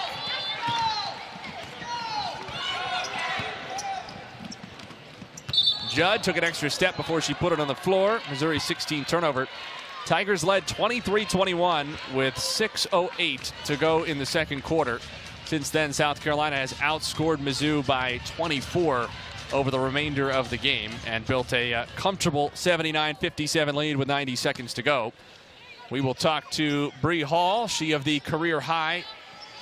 Judd took an extra step before she put it on the floor. Missouri 16 turnover. Tigers led 23-21 with 6:08 to go in the second quarter. Since then, South Carolina has outscored Mizzou by 24 over the remainder of the game and built a comfortable 79-57 lead with 90 seconds to go. We will talk to Bree Hall, she of the career high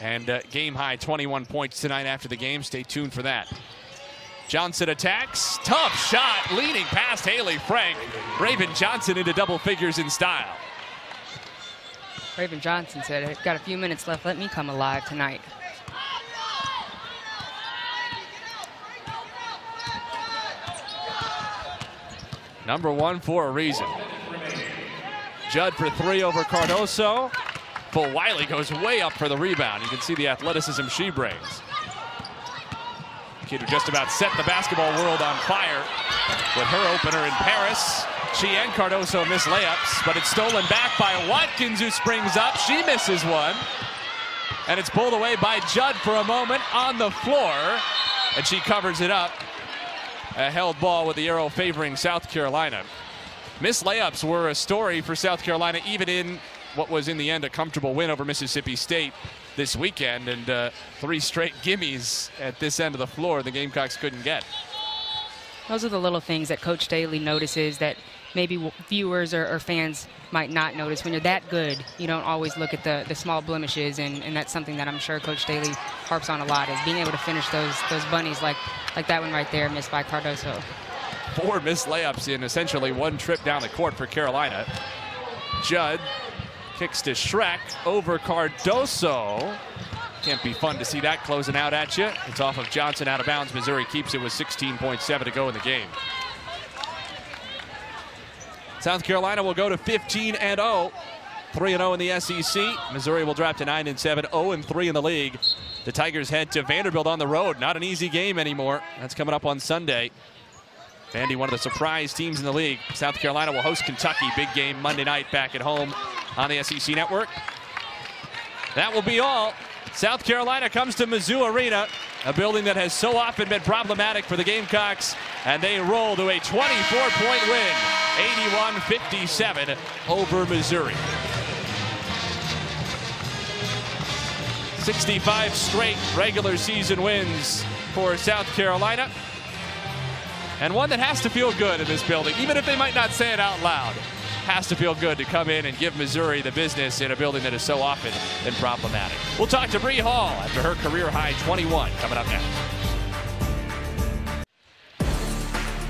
and game high 21 points tonight after the game. Stay tuned for that. Johnson attacks, tough shot, leading past Hayley Frank. Raven Johnson into double figures in style. Raven Johnson said, I've got a few minutes left, let me come alive tonight. Number 1 for a reason. Judd for 3 over Cardoso. Fulwiley goes way up for the rebound. You can see the athleticism she brings. Kid who just about set the basketball world on fire with her opener in Paris. She and Cardoso miss layups, but it's stolen back by Watkins, who springs up. She misses one, and it's pulled away by Judd for a moment on the floor, and she covers it up. A held ball with the arrow favoring South Carolina. Missed layups were a story for South Carolina, even in what was in the end a comfortable win over Mississippi State this weekend, and 3 straight gimmies at this end of the floor the Gamecocks couldn't get. Those are the little things that Coach Staley notices that maybe viewers or fans might not notice. When you're that good, you don't always look at the small blemishes, and that's something that I'm sure Coach Staley harps on a lot, is being able to finish those bunnies like that one right there, missed by Cardoso. 4 missed layups in essentially 1 trip down the court for Carolina. Judd kicks to Schreck over Cardoso. Can't be fun to see that closing out at you. It's off of Johnson, out of bounds. Missouri keeps it with 16.7 to go in the game. South Carolina will go to 15-0. 3-0 in the SEC. Missouri will drop to 9-7, 0-3 in the league. The Tigers head to Vanderbilt on the road. Not an easy game anymore. That's coming up on Sunday. Vandy, one of the surprise teams in the league. South Carolina will host Kentucky. Big game Monday night back at home on the SEC Network. That will be all. South Carolina comes to Mizzou Arena, a building that has so often been problematic for the Gamecocks, and they roll to a 24-point win 81-57 over Missouri. 65 straight regular season wins for South Carolina. And one that has to feel good in this building, even if they might not say it out loud. Has to feel good to come in and give Missouri the business in a building that is so often been problematic. We'll talk to Bree Hall after her career-high 21 coming up next.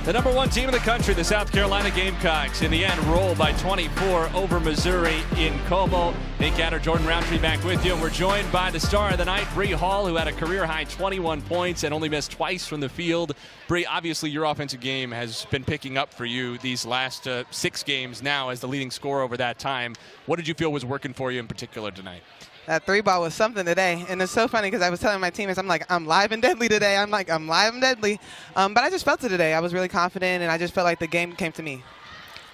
The #1 team in the country, the South Carolina Gamecocks, in the end rolled by 24 over Missouri in Como. Nick Gatter, Jordan Roundtree back with you, and we're joined by the star of the night, Bree Hall, who had a career-high 21 points and only missed twice from the field. Bree, obviously your offensive game has been picking up for you these last 6 games now as the leading scorer over that time. What did you feel was working for you in particular tonight? That 3-ball was something today, and it's so funny because I was telling my teammates, I'm like, I'm live and deadly today. I'm live and deadly. But I just felt it today. I was really confident, and I just felt like the game came to me.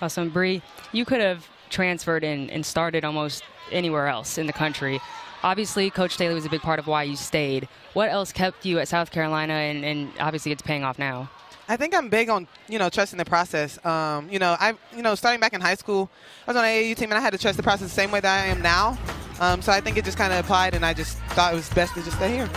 Awesome. Bree, you could have transferred and started almost anywhere else in the country. Obviously, Coach Staley was a big part of why you stayed. What else kept you at South Carolina, and obviously it's paying off now? I think I'm big on, trusting the process. Starting back in high school, I was on an AAU team, and I had to trust the process the same way that I am now. So I think it just kind of applied, and I just thought it was best to just stay here.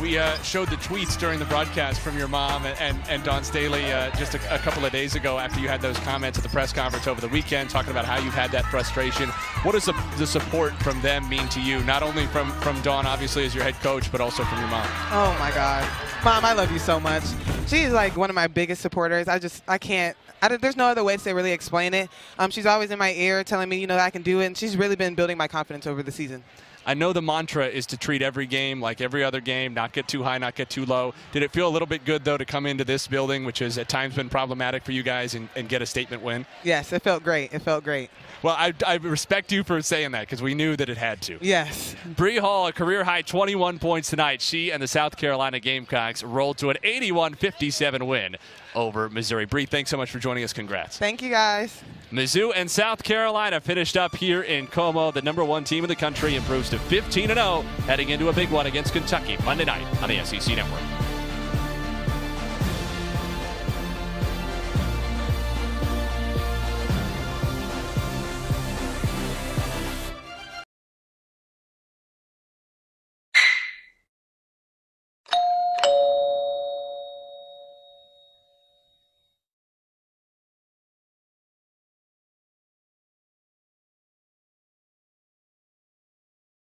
We showed the tweets during the broadcast from your mom and Dawn Staley just a couple of days ago after you had those comments at the press conference over the weekend, talking about how you've had that frustration. What does the support from them mean to you, not only from Dawn, obviously, as your head coach, but also from your mom? Oh, my God. Mom, I love you so much. She's like one of my biggest supporters. There's no other way to really explain it. She's always in my ear telling me, that I can do it, and she's really been building my confidence over the season. I know the mantra is to treat every game like every other game, not get too high, not get too low. Did it feel a little bit good, though, to come into this building, which has at times been problematic for you guys, and get a statement win? Yes, it felt great. It felt great. Well, I respect you for saying that because we knew that it had to. Yes. Bree Hall, a career-high 21 points tonight. She and the South Carolina Gamecocks rolled to an 81-57 win over Missouri. Bree, thanks so much for joining us. Congrats. Thank you, guys. Mizzou and South Carolina finished up here in Como. The #1 team in the country improves to 15-0, heading into a big one against Kentucky Monday night on the SEC Network.